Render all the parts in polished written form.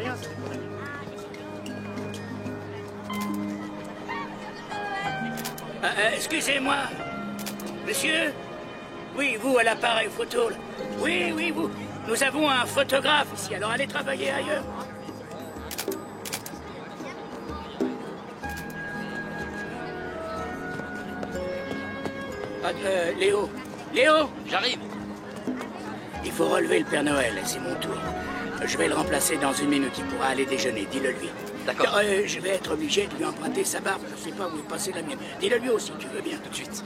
rien, ça dépend. Excusez-moi. Monsieur? Oui, vous, à l'appareil photo. Là. Oui, oui, vous. Nous avons un photographe ici, alors allez travailler ailleurs. Léo. Léo? J'arrive. Il faut relever le Père Noël, c'est mon tour. Je vais le remplacer dans 1 minute, il pourra aller déjeuner, dis-le lui. D'accord. Je vais être obligé de lui emprunter sa barbe, je sais pas où est passée la mienne. Dis-le lui aussi, tu veux bien, tout de suite.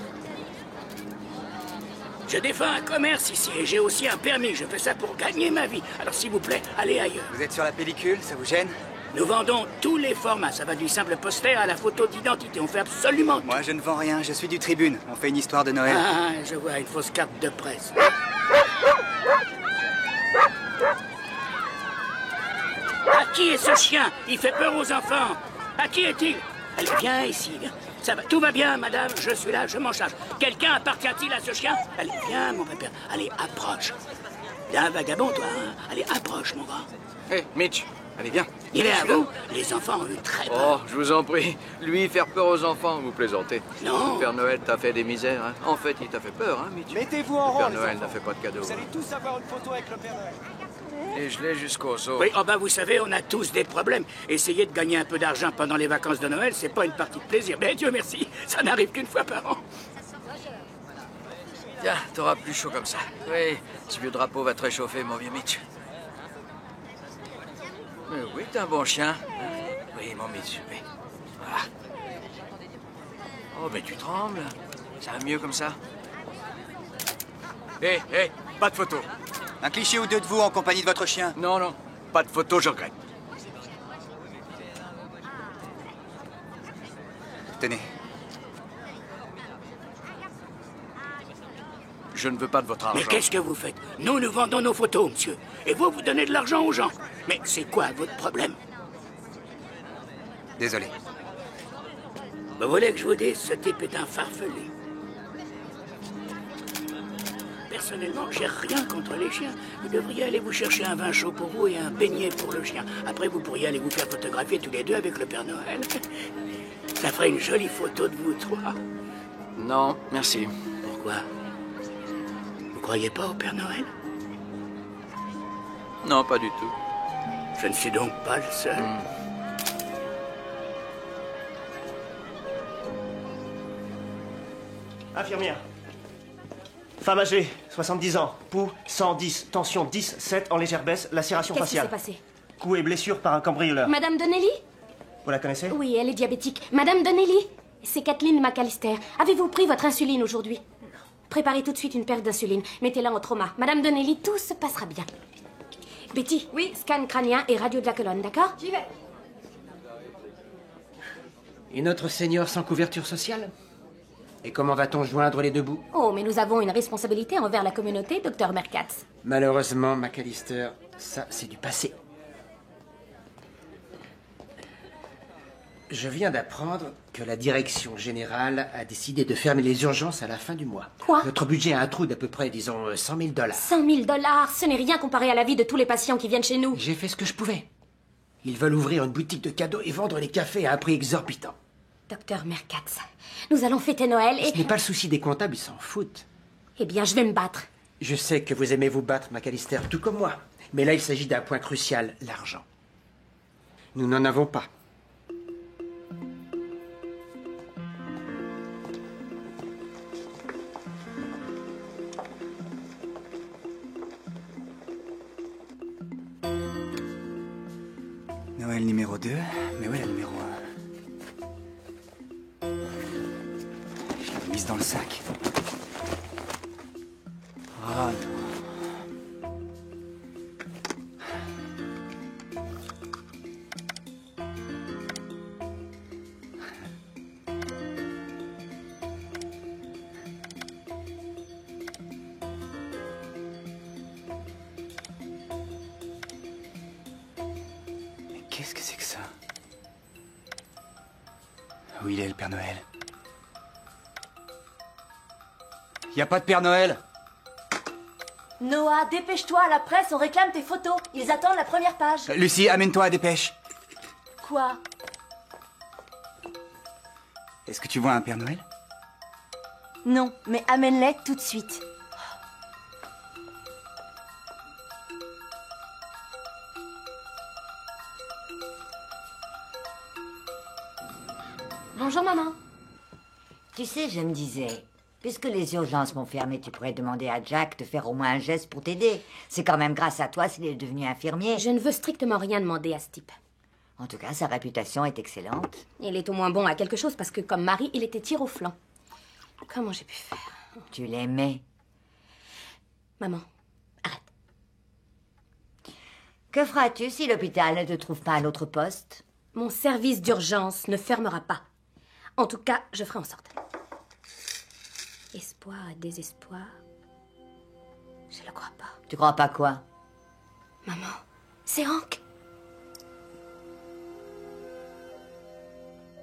Je défends un commerce ici et j'ai aussi un permis, je fais ça pour gagner ma vie. Alors s'il vous plaît, allez ailleurs. Vous êtes sur la pellicule, ça vous gêne? Nous vendons tous les formats, ça va du simple poster à la photo d'identité, on fait absolument tout. Moi, je ne vends rien, je suis du Tribune. On fait une histoire de Noël. Ah, je vois, une fausse carte de presse. À qui est ce chien? Il fait peur aux enfants. À qui est-il? Allez, viens ici, viens. Ça va, tout va bien, madame, je suis là, je m'en charge. Quelqu'un appartient-il à ce chien? Allez, viens, mon pépère. Allez, approche. T'es un vagabond, toi, hein? Allez, approche, mon grand. Hé, Mitch, allez, viens. Il est à vous? Les enfants ont eu très peur. Oh, je vous en prie. Lui, faire peur aux enfants, vous plaisantez. Non. Le Père Noël t'a fait des misères, hein. En fait, il t'a fait peur, hein, Mitch. Mettez-vous en Le rang, Père les Noël enfants. n'a fait pas de cadeaux. Vous allez tous avoir une photo avec le Père Noël. Et je l'ai jusqu'aux os. Oui, oh bah vous savez, on a tous des problèmes. Essayer de gagner un peu d'argent pendant les vacances de Noël, c'est pas une partie de plaisir. Mais Dieu merci, ça n'arrive qu'une fois par an. Tiens, t'auras plus chaud comme ça. Oui, ce vieux drapeau va te réchauffer, mon vieux Mitch. Mais oui, t'es un bon chien. Oui, mon Mitch, oui. Voilà. Oh, mais tu trembles. Ça va mieux comme ça? Hé, hé, pas de photo. Un cliché ou deux de vous en compagnie de votre chien. Non, non, pas de photo, je regrette. Tenez. Je ne veux pas de votre argent. Mais qu'est-ce que vous faites? Nous vendons nos photos, monsieur. Et vous donnez de l'argent aux gens. Mais c'est quoi votre problème? Désolé. Vous voulez que je vous dise, ce type est un farfelu. Personnellement, j'ai rien contre les chiens. Vous devriez aller vous chercher un vin chaud pour vous et un beignet pour le chien. Après, vous pourriez aller vous faire photographier tous les deux avec le Père Noël. Ça ferait une jolie photo de vous trois. Non, merci. Pourquoi? Vous croyez pas au Père Noël? Non, pas du tout. Je ne suis donc pas le seul. Infirmière. Femme âgée, 70 ans. Pouls, 110. Tension 10, 7 en légère baisse. Lacération Qu'est-ce qui s'est faciale. passé? Coup et blessure par un cambrioleur. Madame Donnelly? Vous la connaissez? Oui, elle est diabétique. Madame Donnelly? C'est Kathleen McAllister. Avez-vous pris votre insuline aujourd'hui? Préparez tout de suite une paire d'insuline. Mettez-la en trauma. Madame Donnelly, tout se passera bien. Betty? Oui? Scan crânien et radio de la colonne, d'accord? J'y vais. Et notre senior sans couverture sociale? Et comment va-t-on joindre les deux bouts? Oh, mais nous avons une responsabilité envers la communauté, docteur Merkatz. Malheureusement, McAllister, ça, c'est du passé. Je viens d'apprendre que la direction générale a décidé de fermer les urgences à la fin du mois. Quoi? Notre budget a un trou d'à peu près, disons, 100 000 $. 100 000 $, ce n'est rien comparé à la vie de tous les patients qui viennent chez nous. J'ai fait ce que je pouvais. Ils veulent ouvrir une boutique de cadeaux et vendre les cafés à un prix exorbitant. Docteur Merkatz, nous allons fêter Noël et... Ce n'est pas le souci des comptables, ils s'en foutent. Eh bien, je vais me battre. Je sais que vous aimez vous battre, McAllister, tout comme moi. Mais là, il s'agit d'un point crucial, l'argent. Nous n'en avons pas. Noël numéro 2, mais où est la numéro 1? Je l'ai mise dans le sac. Oh non. Mais qu'est-ce que c'est que ça? Où il est, le Père Noël? Y a pas de Père Noël? Noah, dépêche-toi, à la presse, on réclame tes photos. Ils attendent la première page. Lucie, amène-toi à dépêche. Quoi? Est-ce que tu vois un Père Noël? Non, mais amène-les tout de suite. Bonjour, maman. Tu sais, je me disais, puisque les urgences vont fermer, tu pourrais demander à Jack de faire au moins un geste pour t'aider. C'est quand même grâce à toi s'il est devenu infirmier. Je ne veux strictement rien demander à ce type. En tout cas, sa réputation est excellente. Il est au moins bon à quelque chose parce que, comme mari, il était tir au flanc. Comment j'ai pu faire? Tu l'aimais. Maman, arrête. Que feras-tu si l'hôpital ne te trouve pas un autre poste? Mon service d'urgence ne fermera pas. En tout cas, je ferai en sorte. Espoir et désespoir. Je le crois pas. Tu crois pas quoi? Maman, c'est Hank.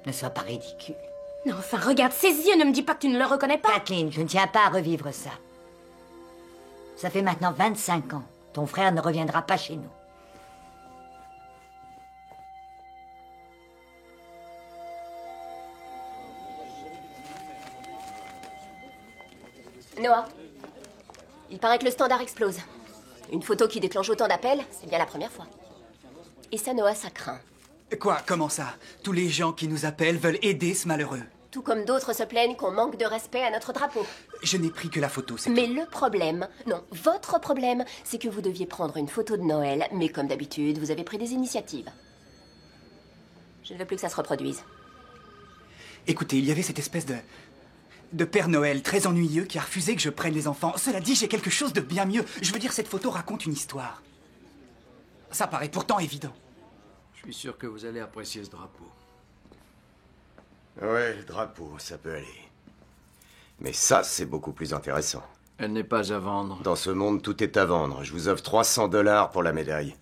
Ne sois pas ridicule. Non, enfin, regarde ses yeux, ne me dis pas que tu ne le reconnais pas. Kathleen, je ne tiens pas à revivre ça. Ça fait maintenant 25 ans. Ton frère ne reviendra pas chez nous. Noah, il paraît que le standard explose. Une photo qui déclenche autant d'appels, c'est bien la première fois. Et ça, Noah, ça craint. Quoi? Comment ça? Tous les gens qui nous appellent veulent aider ce malheureux. Tout comme d'autres se plaignent qu'on manque de respect à notre drapeau. Je n'ai pris que la photo, c'est Mais tout. le problème, non, votre problème, c'est que vous deviez prendre une photo de Noël, mais comme d'habitude, vous avez pris des initiatives. Je ne veux plus que ça se reproduise. Écoutez, il y avait cette espèce de Père Noël très ennuyeux qui a refusé que je prenne les enfants. Cela dit, j'ai quelque chose de bien mieux. Je veux dire, cette photo raconte une histoire. Ça paraît pourtant évident. Je suis sûr que vous allez apprécier ce drapeau. Ouais, le drapeau, ça peut aller. Mais ça, c'est beaucoup plus intéressant. Elle n'est pas à vendre. Dans ce monde, tout est à vendre. Je vous offre 300 $ pour la médaille.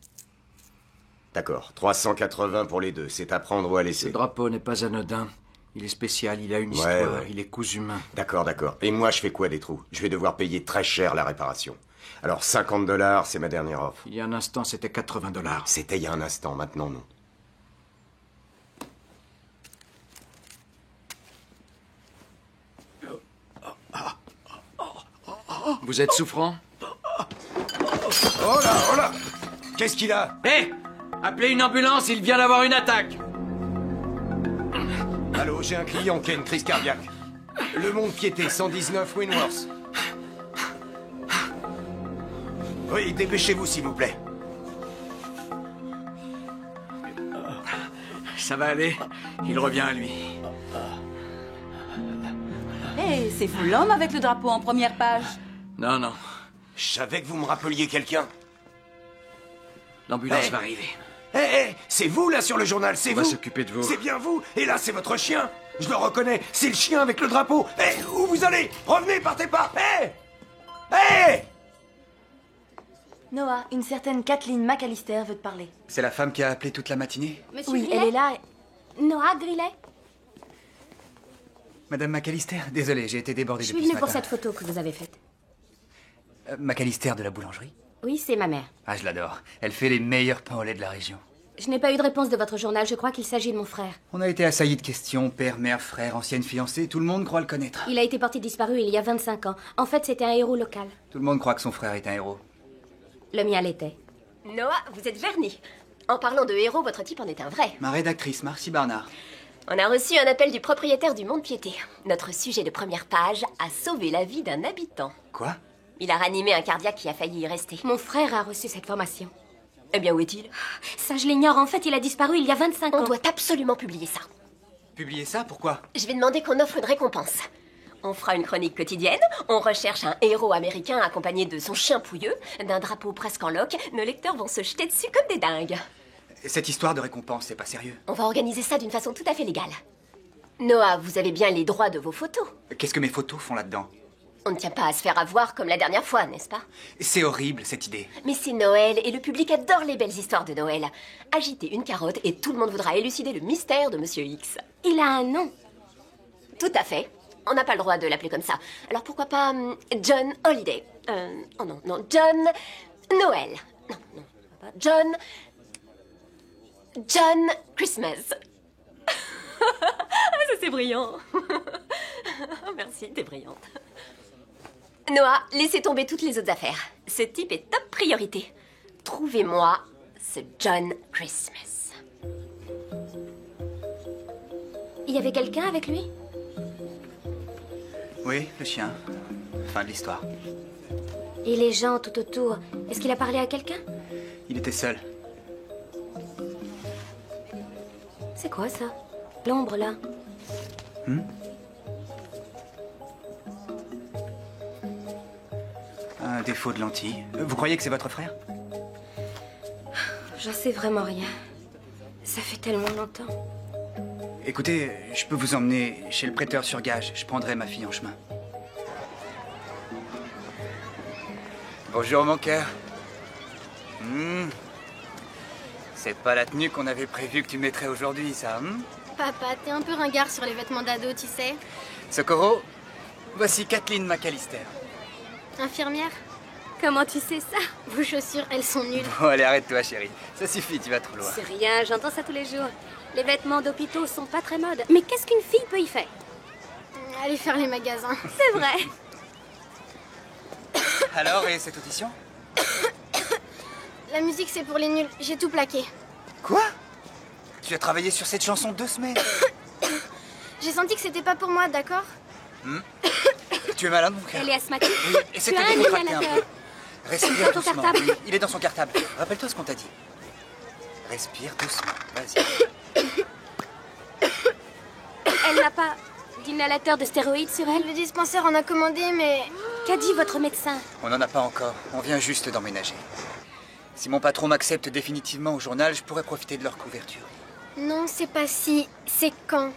D'accord, 380 pour les deux. C'est à prendre ou à Ce laisser. drapeau n'est pas anodin. Il est spécial, il a une histoire, il est cousu main. D'accord. Et moi, je fais quoi des trous? Je vais devoir payer très cher la réparation. Alors, 50 $, c'est ma dernière offre. Il y a un instant, c'était 80 $. C'était il y a un instant, maintenant non. Vous êtes souffrant? Oh là! Qu'est-ce qu'il a? Hé! Appelez une ambulance, il vient d'avoir une attaque! Allô, j'ai un client qui a une crise cardiaque. Le Monde Piété, 119 Winworth. Oui, dépêchez-vous, s'il vous plaît. Ça va aller, il revient à lui. Hé, c'est vous l'homme avec le drapeau en première page. Non, non, Je savais que vous me rappeliez quelqu'un. l'ambulance Hey. va arriver. Hé, c'est vous, là, sur le journal, c'est On vous? va s'occuper de vous. C'est bien vous. Et là, c'est votre chien. Je le reconnais. C'est le chien avec le drapeau. Hé, où vous allez? Revenez, partez pas. Hé! Noah, une certaine Kathleen McAllister veut te parler. C'est la femme qui a appelé toute la matinée? Monsieur Oui, Grillet? elle est là. Noah Grillet? Madame McAllister, désolé, j'ai été débordé Je suis depuis ce venue pour matin. cette photo que vous avez faite. McAllister de la boulangerie? Oui, c'est ma mère. Ah, je l'adore. Elle fait les meilleurs pains au lait de la région. Je n'ai pas eu de réponse de votre journal, je crois qu'il s'agit de mon frère. On a été assaillis de questions, père, mère, frère, ancienne fiancée, tout le monde croit le connaître. Il a été porté disparu il y a 25 ans. En fait, c'était un héros local. Tout le monde croit que son frère est un héros. Le mien l'était. Noah, vous êtes verni. En parlant de héros, votre type en est un vrai. Ma rédactrice, Marcy Barnard. On a reçu un appel du propriétaire du Monde Piété. Notre sujet de première page a sauvé la vie d'un habitant. Quoi? Il a ranimé un cardiaque qui a failli y rester. Mon frère a reçu cette formation. Eh bien, où est-il? Ça, je l'ignore. En fait, il a disparu il y a 25 ans. On doit absolument publier ça. Publier ça? Pourquoi? Je vais demander qu'on offre une récompense. On fera une chronique quotidienne, on recherche un héros américain accompagné de son chien pouilleux, d'un drapeau presque en loques. Nos lecteurs vont se jeter dessus comme des dingues. Cette histoire de récompense, c'est pas sérieux. On va organiser ça d'une façon tout à fait légale. Noah, vous avez bien les droits de vos photos. Qu'est-ce que mes photos font là-dedans? On ne tient pas à se faire avoir comme la dernière fois, n'est-ce pas? C'est horrible, cette idée. Mais c'est Noël et le public adore les belles histoires de Noël. Agitez une carotte et tout le monde voudra élucider le mystère de Monsieur X. Il a un nom. Tout à fait. On n'a pas le droit de l'appeler comme ça. Alors pourquoi pas John Holiday? Oh non, John Noël. Non, John Christmas. Ah, ça c'est brillant. Merci, t'es brillante. Noah, laissez tomber toutes les autres affaires. Ce type est top priorité. Trouvez-moi ce John Christmas. Il y avait quelqu'un avec lui? Oui, le chien. Fin de l'histoire. Et les gens tout autour, est-ce qu'il a parlé à quelqu'un? Il était seul. C'est quoi ça? L'ombre là? Un défaut de lentille. Vous croyez que c'est votre frère? J'en sais vraiment rien. Ça fait tellement longtemps. Écoutez, je peux vous emmener chez le prêteur sur gage. Je prendrai ma fille en chemin. Bonjour, mon cœur. C'est pas la tenue qu'on avait prévu que tu mettrais aujourd'hui, ça, Papa, t'es un peu ringard sur les vêtements d'ado, tu sais. Socorro, voici Kathleen McAllister. Infirmière? Comment tu sais ça? Vos chaussures, elles sont nulles. Bon, allez, arrête-toi, chérie. Ça suffit, tu vas trop loin. C'est rien, j'entends ça tous les jours. Les vêtements d'hôpitaux sont pas très mode. Mais qu'est-ce qu'une fille peut y faire? Aller faire les magasins. C'est vrai. Alors, et cette audition? La musique, c'est pour les nuls. J'ai tout plaqué. Quoi? Tu as travaillé sur cette chanson 2 semaines? J'ai senti que c'était pas pour moi, d'accord? Tu es malade, mon cœur? Elle est asthmatique. Oui, essaie de Tu as te un décontracter un inhalateur. peu. Respire Dans ton doucement. cartable. Oui, il est dans son cartable. Rappelle-toi ce qu'on t'a dit. Respire doucement. Vas-y. Elle n'a pas d'inhalateur de stéroïdes sur elle? Le dispensaire en a commandé, mais... Qu'a dit votre médecin? On n'en a pas encore. On vient juste d'emménager. Si mon patron m'accepte définitivement au journal, je pourrais profiter de leur couverture. Non, c'est pas si. C'est quand?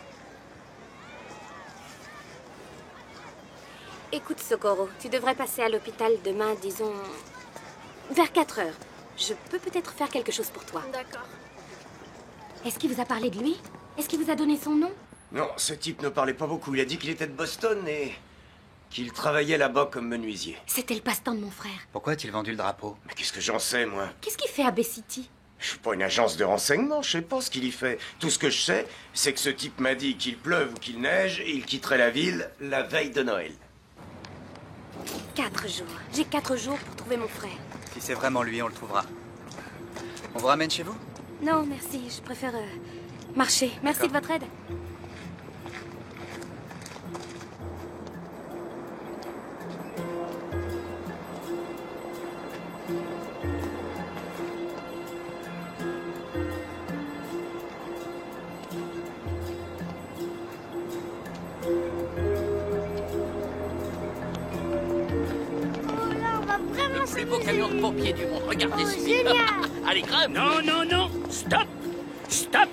Écoute, Socorro, tu devrais passer à l'hôpital demain, disons... vers 4 heures. Je peux peut-être faire quelque chose pour toi. D'accord. Est-ce qu'il vous a parlé de lui? Est-ce qu'il vous a donné son nom? Non, ce type ne parlait pas beaucoup. Il a dit qu'il était de Boston et qu'il travaillait là-bas comme menuisier. C'était le passe-temps de mon frère. Pourquoi a-t-il vendu le drapeau? Mais qu'est-ce que j'en sais, moi? Qu'est-ce qu'il fait à Bay City? Je suis pas une agence de renseignement, je sais pas ce qu'il y fait. Tout ce que je sais, c'est que ce type m'a dit qu'il pleuve ou qu'il neige et il quitterait la ville la veille de Noël. 4 jours. J'ai 4 jours pour trouver mon frère. Si c'est vraiment lui, on le trouvera. On vous ramène chez vous? Non, merci. Je préfère marcher. Merci de votre aide. Le plus beau camion de pompiers du monde. Regardez ce génial. Allez, crème. Non, non, non. Stop. Stop.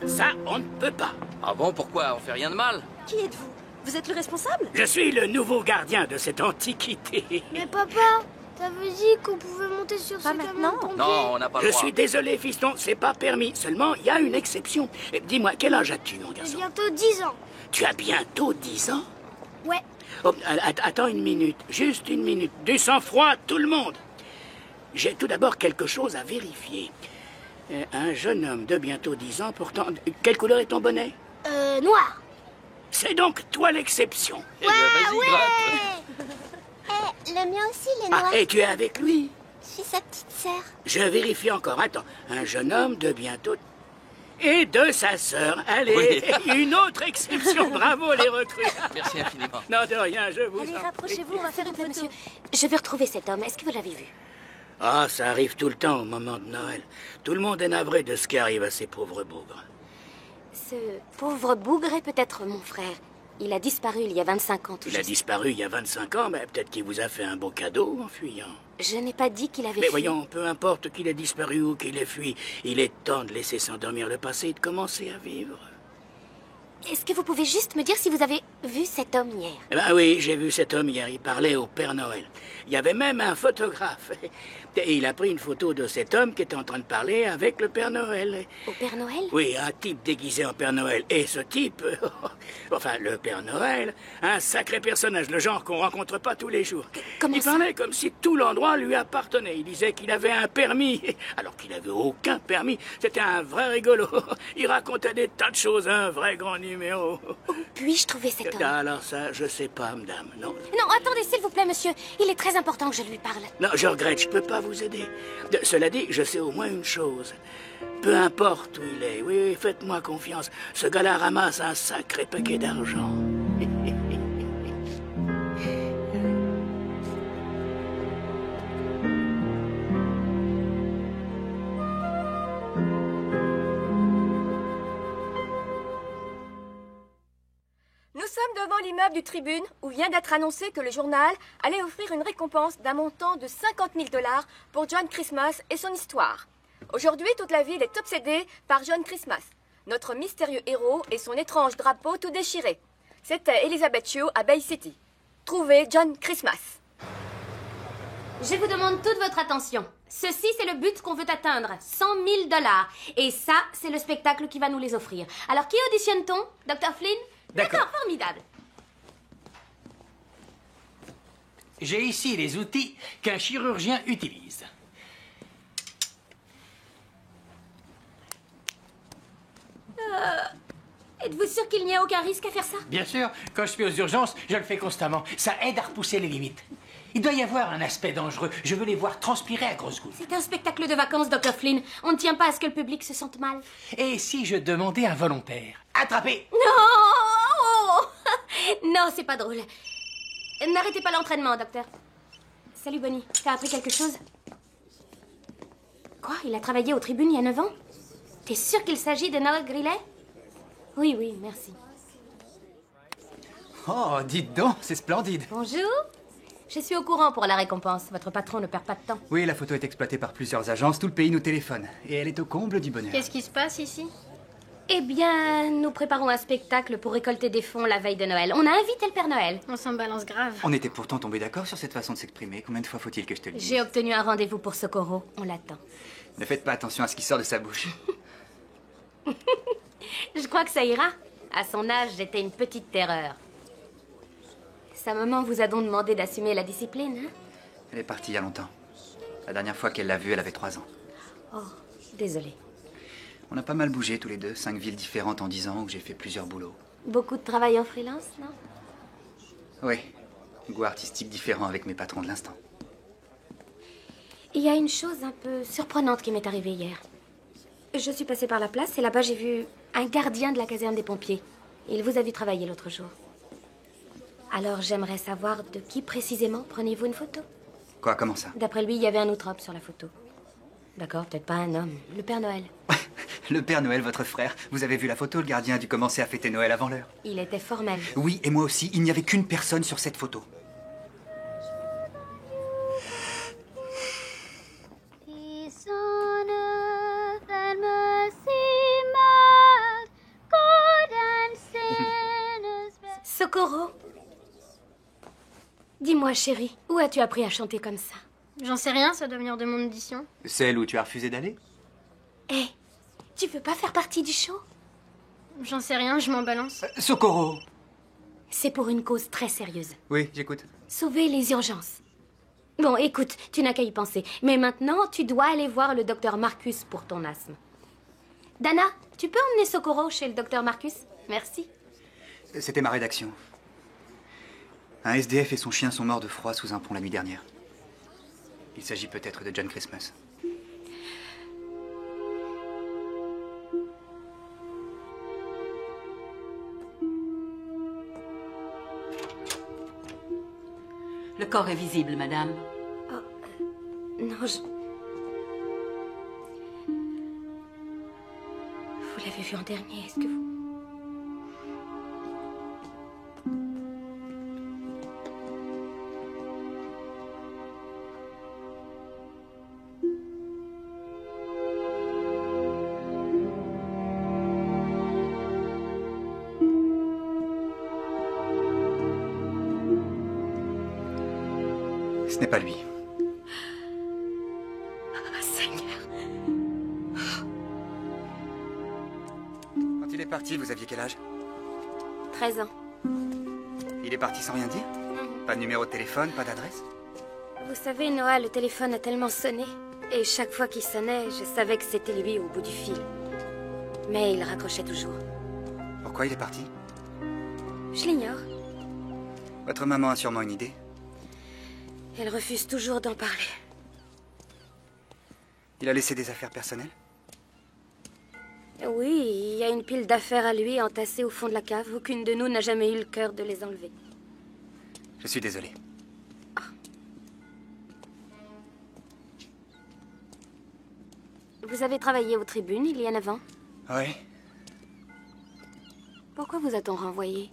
Ça, on ne peut pas. Ah bon, pourquoi? On fait rien de mal? Qui êtes-vous? Vous êtes le responsable? Je suis le nouveau gardien de cette antiquité. Mais papa, t'avais dit qu'on pouvait monter sur ce camion de pompiers. Non, on n'a pas le Je droit. suis désolé, fiston, c'est pas permis. Seulement, il y a une exception. Dis-moi, quel âge as-tu, mon J'ai garçon? bientôt 10 ans. Tu as bientôt 10 ans? Ouais. Oh, attends une minute, juste une minute. Du sang-froid, tout le monde. J'ai tout d'abord quelque chose à vérifier. Un jeune homme de bientôt 10 ans, pourtant... Quelle couleur est ton bonnet? Noir. C'est donc toi l'exception. Eh ben, vas-y, gratte. Le mien aussi, il est Ah, et tu es avec lui? Je suis sa petite sœur. Je vérifie encore. Attends, un jeune homme de bientôt... Et de sa sœur. Allez, Oui. une autre exception. Bravo, les recrues. Merci infiniment. Non, de rien, je vous Allez, en prie. rapprochez-vous, on va faire une photo. Monsieur, je vais retrouver cet homme. Est-ce que vous l'avez vu? Ah, ça arrive tout le temps au moment de Noël. Tout le monde est navré de ce qui arrive à ces pauvres bougres. Ce pauvre bougre est peut-être mon frère. Il a disparu il y a 25 ans tout Il a juste. disparu il y a 25 ans, mais peut-être qu'il vous a fait un beau cadeau en fuyant. Je n'ai pas dit qu'il avait Mais fui. voyons, peu importe qu'il ait disparu ou qu'il ait fui, il est temps de laisser s'endormir le passé et de commencer à vivre. est-ce que vous pouvez juste me dire si vous avez vu cet homme hier? Eh ben oui, j'ai vu cet homme hier, il parlait au Père Noël. Il y avait même un photographe. Et il a pris une photo de cet homme qui était en train de parler avec le Père Noël. Au Père Noël? Oui, un type déguisé en Père Noël. Et ce type, enfin le Père Noël, un sacré personnage, le genre qu'on rencontre pas tous les jours. Il parlait comme si tout l'endroit lui appartenait. Il disait qu'il avait un permis, alors qu'il n'avait aucun permis. C'était un vrai rigolo. Il racontait des tas de choses, un vrai grand numéro. Puis-je trouver cet homme? Alors ça, je sais pas, madame, non. Non, attendez, s'il vous plaît, monsieur. Il est très important que je lui parle. Non, je regrette, je peux pas vous aider. Cela dit, je sais au moins une chose. Peu importe où il est, oui, faites-moi confiance. Ce gars-là ramasse un sacré paquet d'argent. Nous sommes devant l'immeuble du Tribune où vient d'être annoncé que le journal allait offrir une récompense d'un montant de 50 000 $ pour John Christmas et son histoire. Aujourd'hui, toute la ville est obsédée par John Christmas, notre mystérieux héros et son étrange drapeau tout déchiré. C'était Elizabeth Shue à Bay City. Trouvez John Christmas. Je vous demande toute votre attention. Ceci, c'est le but qu'on veut atteindre. 100 000 $. Et ça, c'est le spectacle qui va nous les offrir. Alors, qui auditionne-t-on? Dr. Flynn? D'accord, formidable. J'ai ici les outils qu'un chirurgien utilise. Êtes-vous sûr qu'il n'y a aucun risque à faire ça? Bien sûr, quand je suis aux urgences, je le fais constamment. Ça aide à repousser les limites. Il doit y avoir un aspect dangereux. Je veux les voir transpirer à grosses gouttes. C'est un spectacle de vacances, Dr. Flynn. On ne tient pas à ce que le public se sente mal. Et si je demandais un volontaire? Attrapez! Non! Non, c'est pas drôle. N'arrêtez pas l'entraînement, docteur. Salut, Bonnie. T'as appris quelque chose? Quoi? Il a travaillé aux tribunes il y a 9 ans? T'es sûr qu'il s'agit de Noel Grillet? Oui, oui, merci. Oh, dites donc, c'est splendide. Bonjour. Je suis au courant pour la récompense. Votre patron ne perd pas de temps. Oui, la photo est exploitée par plusieurs agences. Tout le pays nous téléphone. Et elle est au comble du bonheur. Qu'est-ce qui se passe ici? Eh bien, nous préparons un spectacle pour récolter des fonds la veille de Noël. On a invité le Père Noël. On s'en balance grave. On était pourtant tombés d'accord sur cette façon de s'exprimer. Combien de fois faut-il que je te le dise? J'ai obtenu un rendez-vous pour Socorro. On l'attend. Ne faites pas attention à ce qui sort de sa bouche. Je crois que ça ira. À son âge, j'étais une petite terreur. Sa maman vous a donc demandé d'assumer la discipline, hein? Elle est partie il y a longtemps. La dernière fois qu'elle l'a vue, elle avait 3 ans. Oh, désolée. On a pas mal bougé tous les deux. 5 villes différentes en 10 ans où j'ai fait plusieurs boulots. Beaucoup de travail en freelance, non? Oui. Goût artistique différent avec mes patrons de l'instant. Il y a une chose un peu surprenante qui m'est arrivée hier. Je suis passée par la place et là-bas j'ai vu un gardien de la caserne des pompiers. Il vous a vu travailler l'autre jour. Alors j'aimerais savoir de qui précisément prenez-vous une photo? Quoi, comment ça? D'après lui, il y avait un autre homme sur la photo. D'accord, peut-être pas un homme. Le Père Noël. Le Père Noël, votre frère. Vous avez vu la photo, le gardien a dû commencer à fêter Noël avant l'heure. Il était formel. Oui, et moi aussi, il n'y avait qu'une personne sur cette photo. Socorro. Dis-moi, chérie, où as-tu appris à chanter comme ça? J'en sais rien, ça doit venir de mon audition. Celle où tu as refusé d'aller? Hé, tu veux pas faire partie du show? J'en sais rien, je m'en balance. Socorro! C'est pour une cause très sérieuse. Oui, j'écoute. Sauver les urgences. Bon, écoute, tu n'as qu'à y penser. Mais maintenant, tu dois aller voir le docteur Marcus pour ton asthme. Dana, tu peux emmener Socorro chez le docteur Marcus? Merci. C'était ma rédaction. Un SDF et son chien sont morts de froid sous un pont la nuit dernière. Il s'agit peut-être de John Christmas. Le corps est visible, madame. Non, Vous l'avez vu en dernier, est-ce que vous... Ce n'est pas lui. Ah, Seigneur. Quand il est parti, vous aviez quel âge? 13 ans. Il est parti sans rien dire? Pas de numéro de téléphone, pas d'adresse? Vous savez, Noah, le téléphone a tellement sonné. Et chaque fois qu'il sonnait, je savais que c'était lui au bout du fil. Mais il raccrochait toujours. Pourquoi il est parti? Je l'ignore. Votre maman a sûrement une idée. Elle refuse toujours d'en parler. Il a laissé des affaires personnelles? Oui, il y a une pile d'affaires à lui entassées au fond de la cave. Aucune de nous n'a jamais eu le cœur de les enlever. Je suis désolé. Vous avez travaillé aux tribunes il y a 9 ans? Oui. Pourquoi vous a-t-on renvoyé?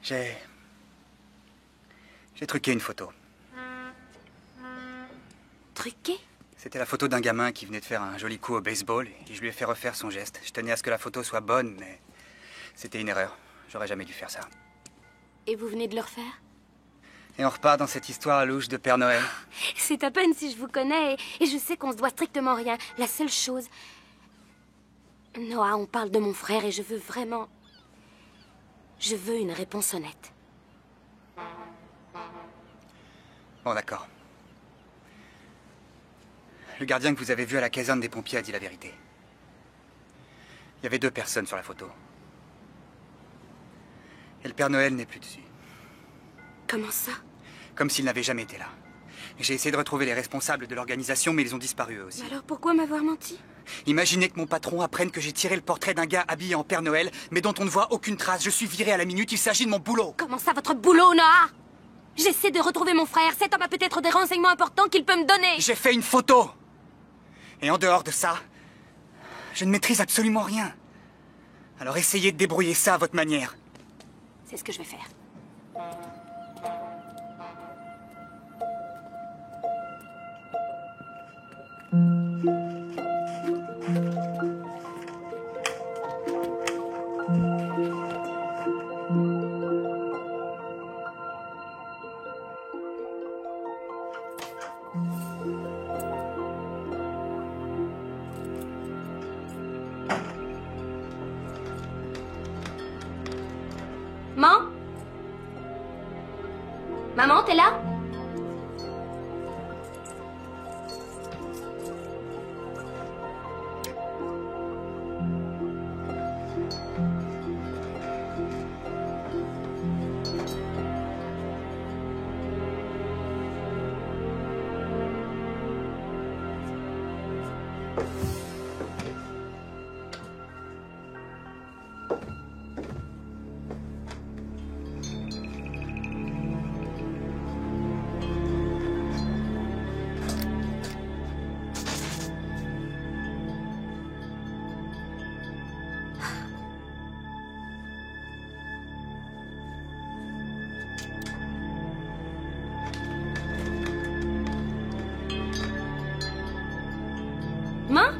J'ai truqué une photo. Truqué? C'était la photo d'un gamin qui venait de faire un joli coup au baseball et je lui ai fait refaire son geste. Je tenais à ce que la photo soit bonne, mais c'était une erreur. J'aurais jamais dû faire ça. Et vous venez de le refaire? Et on repart dans cette histoire louche de Père Noël. C'est à peine si je vous connais et je sais qu'on se doit strictement rien. La seule chose... Noah, on parle de mon frère et je veux vraiment... Je veux une réponse honnête. Bon, d'accord. Le gardien que vous avez vu à la caserne des pompiers a dit la vérité. Il y avait 2 personnes sur la photo. Et le Père Noël n'est plus dessus. Comment ça? Comme s'il n'avait jamais été là. J'ai essayé de retrouver les responsables de l'organisation, mais ils ont disparu eux aussi. Alors pourquoi m'avoir menti? Imaginez que mon patron apprenne que j'ai tiré le portrait d'un gars habillé en Père Noël, mais dont on ne voit aucune trace. Je suis viré à la minute, il s'agit de mon boulot. Comment ça, votre boulot, Noah? J'essaie de retrouver mon frère. Cet homme a peut-être des renseignements importants qu'il peut me donner. J'ai fait une photo. Et en dehors de ça, je ne maîtrise absolument rien. Alors essayez de débrouiller ça à votre manière. C'est ce que je vais faire. Maman? Maman, t'es là? Maman?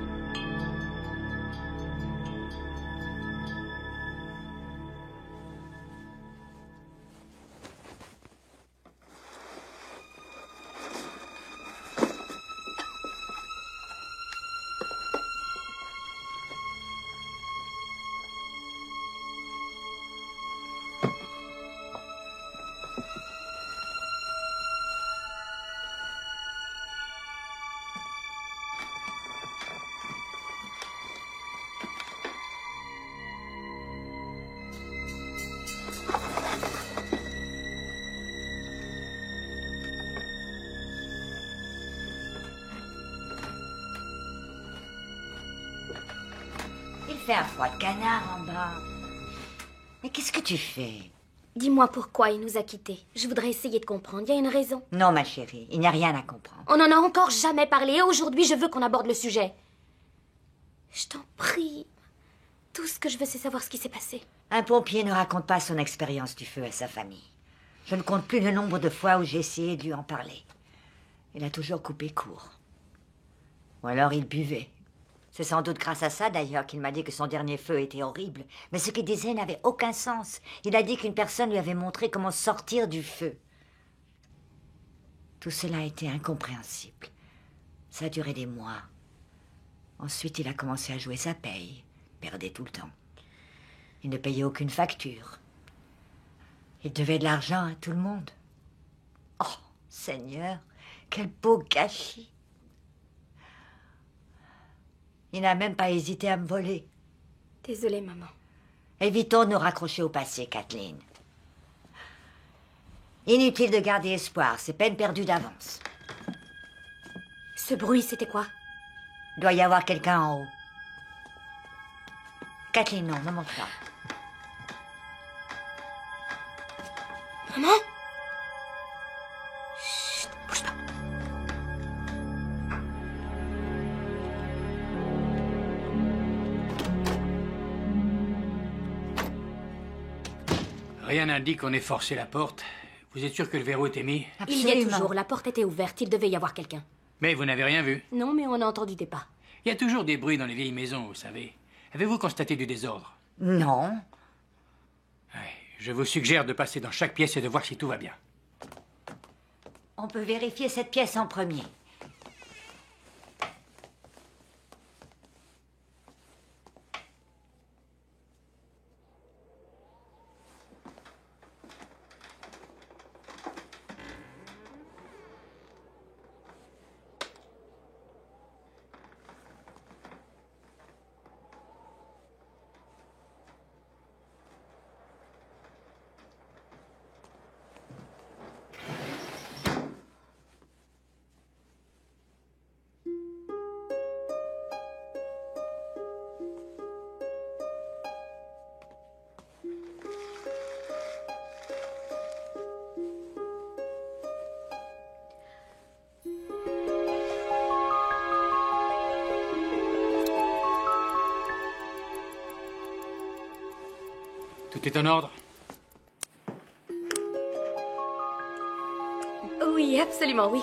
Il fait un froid de canard en bas. Mais qu'est-ce que tu fais? Dis-moi pourquoi il nous a quittés. Je voudrais essayer de comprendre. Il y a une raison. Non, ma chérie, il n'y a rien à comprendre. On n'en a encore jamais parlé et aujourd'hui, je veux qu'on aborde le sujet. Je t'en prie. Tout ce que je veux, c'est savoir ce qui s'est passé. Un pompier ne raconte pas son expérience du feu à sa famille. Je ne compte plus le nombre de fois où j'ai essayé de lui en parler. Il a toujours coupé court. Ou alors il buvait. C'est sans doute grâce à ça, d'ailleurs, qu'il m'a dit que son dernier feu était horrible. Mais ce qu'il disait n'avait aucun sens. Il a dit qu'une personne lui avait montré comment sortir du feu. Tout cela a été incompréhensible. Ça a duré des mois. Ensuite, il a commencé à jouer sa paye. Perdait tout le temps. Il ne payait aucune facture. Il devait de l'argent à tout le monde. Oh, Seigneur, quel beau gâchis. Il n'a même pas hésité à me voler. Désolée, maman. Évitons de nous raccrocher au passé, Kathleen. Inutile de garder espoir, c'est peine perdue d'avance. Ce bruit, c'était quoi? Doit y avoir quelqu'un en haut. Kathleen, non, ne monte pas. Maman? Chut, bouge pas. Rien n'indique qu'on ait forcé la porte. Vous êtes sûr que le verrou était mis? Il y est toujours. La porte était ouverte. Il devait y avoir quelqu'un. Mais vous n'avez rien vu? Non, mais on a entendu des pas. Il y a toujours des bruits dans les vieilles maisons, vous savez. Avez-vous constaté du désordre? Non. Je vous suggère de passer dans chaque pièce et de voir si tout va bien. On peut vérifier cette pièce en premier. Tout est en ordre? Oui, absolument, oui.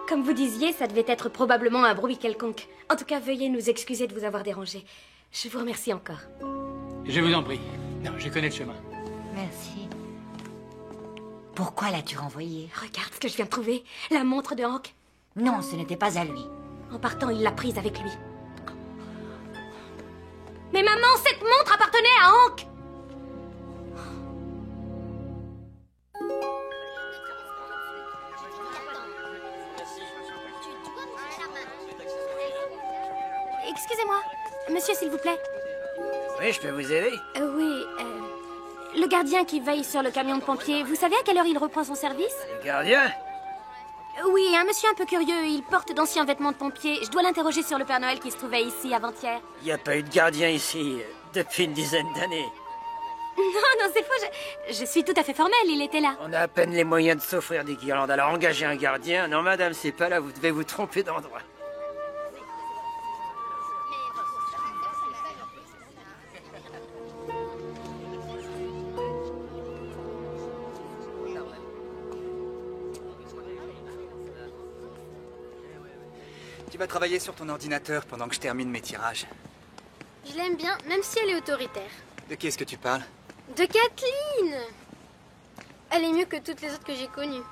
Comme vous disiez, ça devait être probablement un bruit quelconque. En tout cas, veuillez nous excuser de vous avoir dérangé. Je vous remercie encore. Je vous en prie. Non, je connais le chemin. Merci. Pourquoi l'as-tu renvoyé? Regarde ce que je viens de trouver. La montre de Hank. Non, ce n'était pas à lui. En partant, il l'a prise avec lui. Mais maman, cette montre appartenait à Hank! Excusez-moi. Monsieur, s'il vous plaît. Oui, je peux vous aider? Oui, le gardien qui veille sur le camion de pompiers, vous savez à quelle heure il reprend son service? Le gardien? Oui, un monsieur un peu curieux. Il porte d'anciens vêtements de pompier. Je dois l'interroger sur le Père Noël qui se trouvait ici avant-hier. Il n'y a pas eu de gardien ici depuis une dizaine d'années. Non, c'est faux. Je suis tout à fait formelle. Il était là. On a à peine les moyens de s'offrir des guirlandes. Alors engager un gardien? Non, madame, c'est pas là. Vous devez vous tromper d'endroit. Tu vas travailler sur ton ordinateur pendant que je termine mes tirages. Je l'aime bien, même si elle est autoritaire. De qui est-ce que tu parles? De Kathleen! Elle est mieux que toutes les autres que j'ai connues.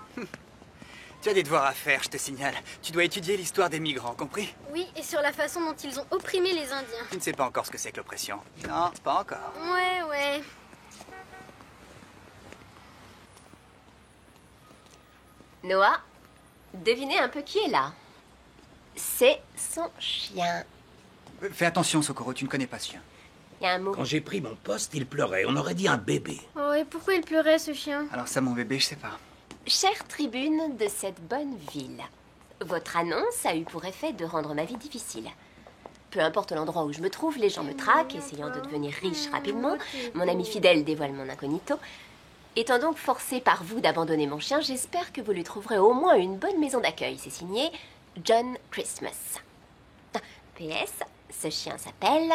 Tu as des devoirs à faire, je te signale. Tu dois étudier l'histoire des migrants, compris? Oui, et sur la façon dont ils ont opprimé les Indiens. Tu ne sais pas encore ce que c'est que l'oppression. Non, pas encore. Ouais. Noah, devinez un peu qui est là. C'est son chien. Fais attention, Socorro, tu ne connais pas ce chien. Il y a un mot. Quand j'ai pris mon poste, il pleurait. On aurait dit un bébé. Oh, et pourquoi il pleurait, ce chien? Alors ça, mon bébé, je sais pas. Chère tribune de cette bonne ville, votre annonce a eu pour effet de rendre ma vie difficile. Peu importe l'endroit où je me trouve, les gens me traquent, essayant de devenir riche rapidement. Mon ami fidèle dévoile mon incognito. Étant donc forcé par vous d'abandonner mon chien, j'espère que vous lui trouverez au moins une bonne maison d'accueil. C'est signé John Christmas. PS, ce chien s'appelle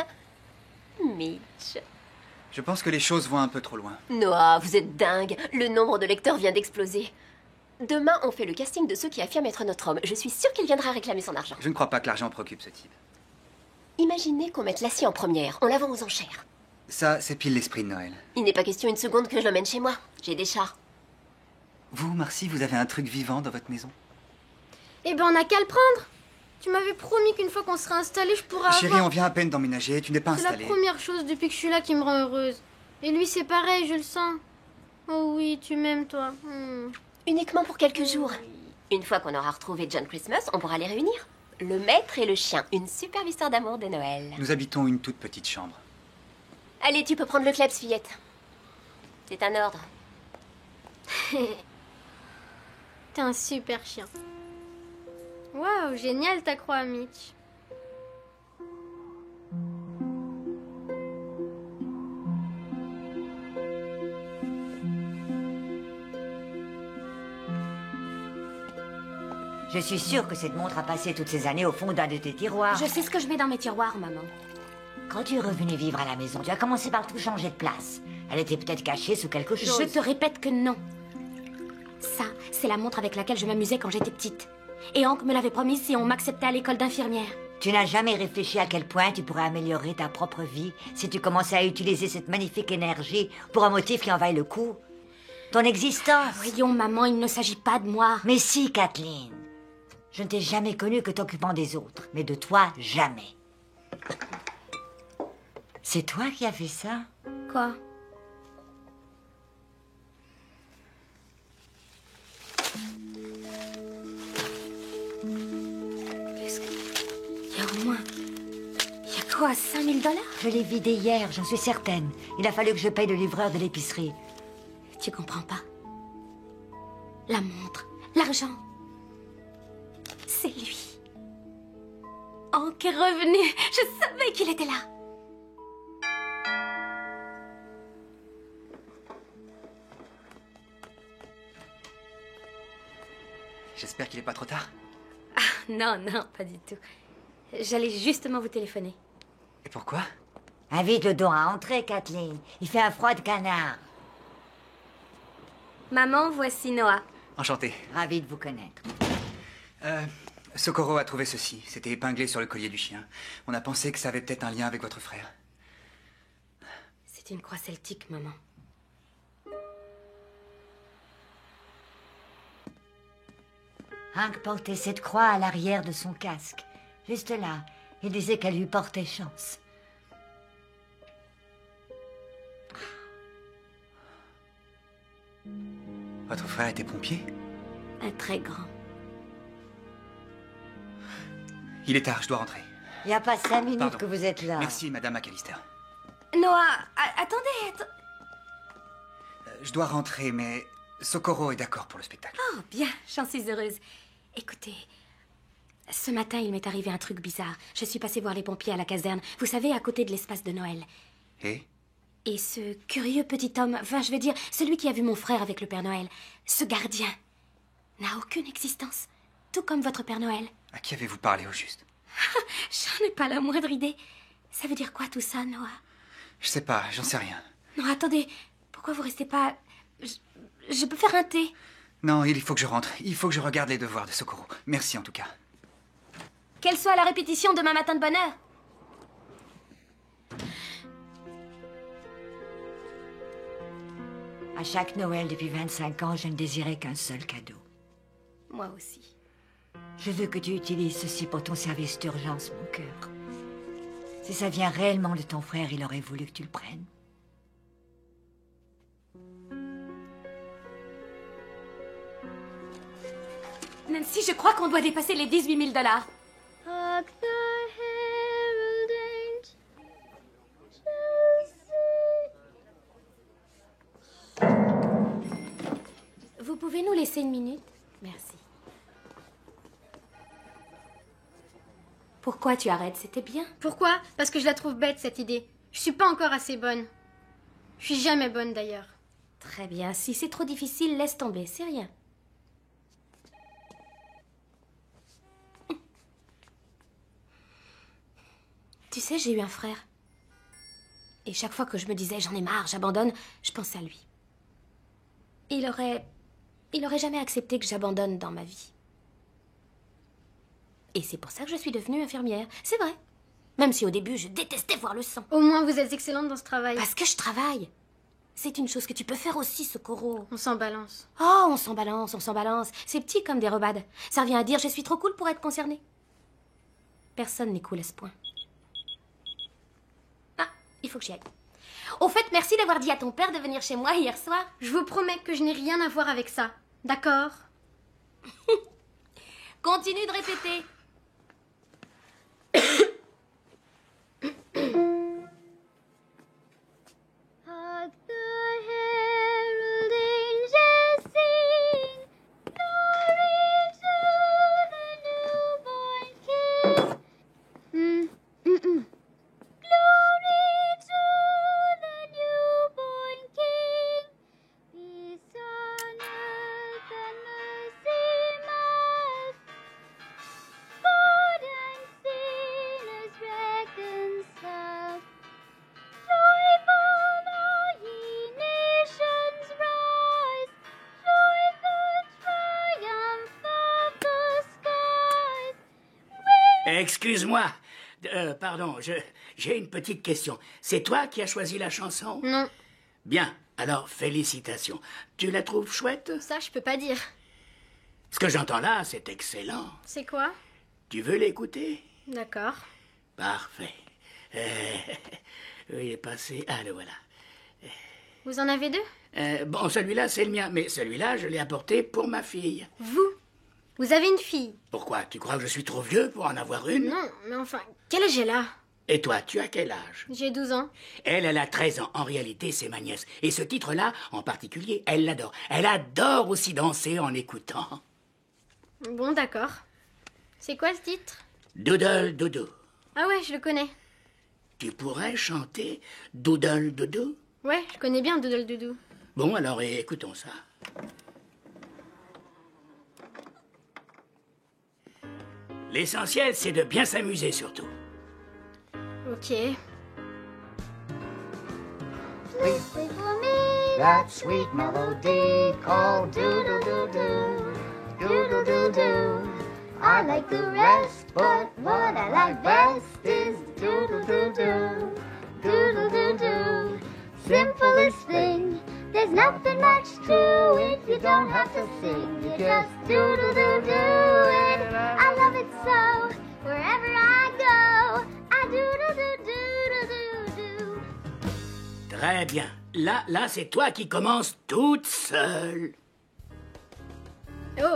Mitch. Je pense que les choses vont un peu trop loin. Noah, vous êtes dingue. Le nombre de lecteurs vient d'exploser. Demain, on fait le casting de ceux qui affirment être notre homme. Je suis sûre qu'il viendra réclamer son argent. Je ne crois pas que l'argent préoccupe ce type. Imaginez qu'on mette l'acier en première. On la vend aux enchères. Ça, c'est pile l'esprit de Noël. Il n'est pas question une seconde que je l'emmène chez moi. J'ai des chats. Vous, Marcy, vous avez un truc vivant dans votre maison? Eh ben, on n'a qu'à le prendre. Tu m'avais promis qu'une fois qu'on sera installé, je pourrais Chérie, avoir... on vient à peine d'emménager, tu n'es pas C'est la installée. première chose depuis que je suis là qui me rend heureuse. Et lui, c'est pareil, je le sens. Oh oui, tu m'aimes, toi. Uniquement pour quelques jours. Une fois qu'on aura retrouvé John Christmas, on pourra les réunir. Le maître et le chien. Une superbe histoire d'amour de Noël. Nous habitons une toute petite chambre. Allez, tu peux prendre le kleps, fillette. C'est un ordre. T'es un super chien. Waouh, génial ta croix, Mitch. Je suis sûre que cette montre a passé toutes ces années au fond d'un de tes tiroirs. Je sais ce que je mets dans mes tiroirs, maman. Quand tu es revenue vivre à la maison, tu as commencé par tout changer de place. Elle était peut-être cachée sous quelque chose. Je te répète que non. Ça, c'est la montre avec laquelle je m'amusais quand j'étais petite. Et Hank me l'avait promise si on m'acceptait à l'école d'infirmière. Tu n'as jamais réfléchi à quel point tu pourrais améliorer ta propre vie si tu commençais à utiliser cette magnifique énergie pour un motif qui en vaille le coup? Ton existence. Voyons, maman, il ne s'agit pas de moi. Mais si, Kathleen. Je ne t'ai jamais connue que t'occupant des autres, mais de toi, jamais. C'est toi qui as fait ça? Quoi? Qu'est-ce que... Il y a au moins... Il y a quoi, 5000 $? Je l'ai vidé hier, j'en suis certaine. Il a fallu que je paye le livreur de l'épicerie. Tu comprends pas? La montre, l'argent... C'est lui. Hank est revenu. Je savais qu'il était là. J'espère qu'il n'est pas trop tard. Ah, non, non, pas du tout. J'allais justement vous téléphoner. Et pourquoi? Invite le don à entrer, Kathleen. Il fait un froid de canard. Maman, voici Noah. Enchanté. Ravi de vous connaître. Socorro a trouvé ceci. C'était épinglé sur le collier du chien. On a pensé que ça avait peut-être un lien avec votre frère. C'est une croix celtique, maman. Hank portait cette croix à l'arrière de son casque. Juste là. Il disait qu'elle lui portait chance. Votre frère était pompier? Un très grand. Il est tard, je dois rentrer. Il n'y a pas 5 minutes Pardon. que vous êtes là. Merci, Madame McAllister. Noah, attendez. Je dois rentrer, mais Socorro est d'accord pour le spectacle. Oh, bien, j'en suis heureuse. Écoutez, ce matin, il m'est arrivé un truc bizarre. Je suis passée voir les pompiers à la caserne. Vous savez, à côté de l'espace de Noël. Et ce curieux petit homme, enfin, je veux dire, celui qui a vu mon frère avec le Père Noël, ce gardien, n'a aucune existence. Tout comme votre Père Noël. À qui avez-vous parlé au juste? J'en ai pas la moindre idée. Ça veut dire quoi tout ça, Noah? Je sais pas, j'en sais rien. Non, attendez. Pourquoi vous restez pas... Je peux faire un thé? Non, il faut que je rentre. Il faut que je regarde les devoirs de Socorro. Merci en tout cas. Qu'elle soit à la répétition demain matin de bonne heure. À chaque Noël depuis 25 ans, je ne désirais qu'un seul cadeau. Moi aussi. Je veux que tu utilises ceci pour ton service d'urgence, mon cœur. Si ça vient réellement de ton frère, il aurait voulu que tu le prennes. Nancy, je crois qu'on doit dépasser les 18 000 $. Vous pouvez nous laisser une minute? Merci. Pourquoi tu arrêtes? C'était bien. Pourquoi? Parce que je la trouve bête, cette idée. Je suis pas encore assez bonne. Je suis jamais bonne, d'ailleurs. Très bien. Si c'est trop difficile, laisse tomber. C'est rien. Tu sais, j'ai eu un frère. Et chaque fois que je me disais, j'en ai marre, j'abandonne, je pensais à lui. Il aurait jamais accepté que j'abandonne dans ma vie. Et c'est pour ça que je suis devenue infirmière. C'est vrai. Même si au début, je détestais voir le sang. Au moins, vous êtes excellente dans ce travail. Parce que je travaille. C'est une chose que tu peux faire aussi, Socorro. On s'en balance. Oh, on s'en balance, on s'en balance. C'est petit comme des rebades. Ça revient à dire je suis trop cool pour être concernée. Personne n'est cool à ce point. Ah, il faut que j'y aille. Au fait, merci d'avoir dit à ton père de venir chez moi hier soir. Je vous promets que je n'ai rien à voir avec ça. D'accord? Continue de répéter. Hark the herald angels sing, glory to the newborn King. Glory to the newborn King. Peace on earth and mercy mild. God and sinners reconciled. Joyful all ye nations rise, join the triumph of the skies. Excuse-moi. Pardon, j'ai une petite question. C'est toi qui as choisi la chanson? Non. Bien, alors félicitations. Tu la trouves chouette? Ça, je peux pas dire. Ce que j'entends là, c'est excellent. C'est quoi? Tu veux l'écouter? D'accord. Parfait. Il est passé. Ah, le voilà. Vous en avez deux? Bon, celui-là, c'est le mien, mais celui-là, je l'ai apporté pour ma fille. Vous avez une fille? Pourquoi? Tu crois que je suis trop vieux pour en avoir une? Non, mais enfin, quel âge elle a? Et toi, tu as quel âge? J'ai 12 ans. Elle a 13 ans. En réalité, c'est ma nièce. Et ce titre-là, en particulier, elle l'adore. Elle adore aussi danser en écoutant. Bon, d'accord. C'est quoi ce titre? Doodle dodo. Ah ouais, je le connais. Tu pourrais chanter Doodle dodo? Ouais, je connais bien Doodle Doudou. Bon, alors écoutons ça. L'essentiel, c'est de bien s'amuser surtout. Ok. Please play for me that sweet melody called doodle-doo-doo, doodle-doo-doo. I like the rest, but what I like best is doodle-doo-doo, doodle-doo-doo. Simplest thing, there's nothing much to it. You don't have to sing, you just doodle-doo-doo it. I love it so, wherever I go, I doodle-doo-doo-doo-doo. Très bien. Là, c'est toi qui commences toute seule. Oh,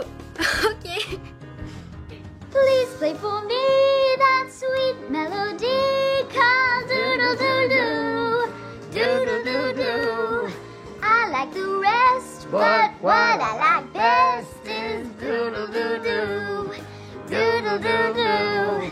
ok. Please play for me that sweet melody called doodle-doo-doo, doodle-doo-doo. I like the rest, but what I like best is doodle-doo-doo, doodle-doo-doo.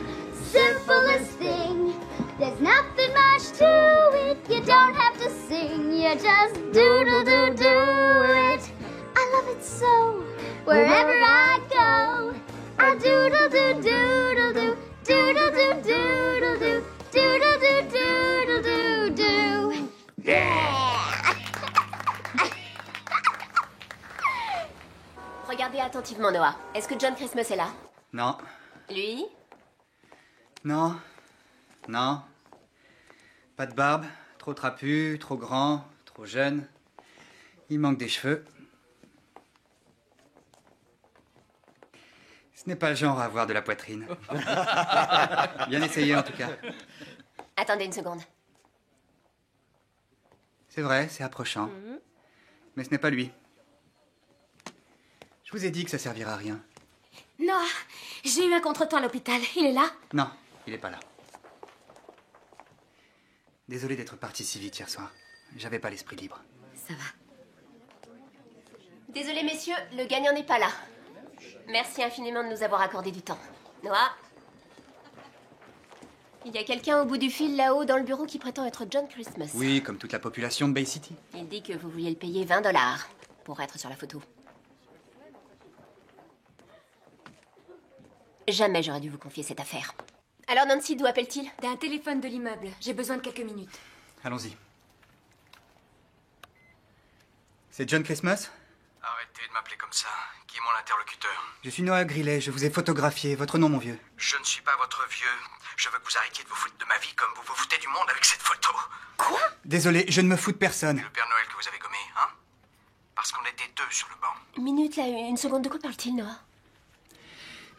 Simplest thing, there's nothing much to it. You don't have to sing, you just doodle-doo-doo it. I love it so, wherever I go, I doodle-doo-doodle-doo, doodle-doo-doodle-doo, doodle-doo-doodle-doo-doo. Regardez attentivement, Noah. Est-ce que John Christmas est là? Non. Lui? Non. Non. Pas de barbe, trop trapu, trop grand, trop jeune. Il manque des cheveux. Ce n'est pas le genre à avoir de la poitrine. Bien essayé en tout cas. Attendez une seconde. C'est vrai, c'est approchant. Mais ce n'est pas lui. Je vous ai dit que ça servira à rien. Noah, j'ai eu un contretemps à l'hôpital. Il est là? Non, il n'est pas là. Désolé d'être parti si vite hier soir. J'avais pas l'esprit libre. Ça va. Désolé, messieurs, le gagnant n'est pas là. Merci infiniment de nous avoir accordé du temps. Noah? Il y a quelqu'un au bout du fil là-haut dans le bureau qui prétend être John Christmas. Oui, comme toute la population de Bay City. Il dit que vous vouliez le payer $20 pour être sur la photo. Jamais j'aurais dû vous confier cette affaire. Alors Nancy, d'où appelle-t-il? D'un téléphone de l'immeuble. J'ai besoin de quelques minutes. Allons-y. C'est John Christmas? Arrêtez de m'appeler comme ça. Qui est mon interlocuteur? Je suis Noah Grillet, je vous ai photographié. Votre nom, mon vieux? Je ne suis pas votre vieux. Je veux que vous arrêtiez de vous foutre de ma vie comme vous vous foutez du monde avec cette photo. Quoi? Désolé, je ne me fous de personne. Le Père Noël que vous avez gommé, hein? Parce qu'on était deux sur le banc. Une minute, là, une seconde. De quoi parle-t-il, Noah?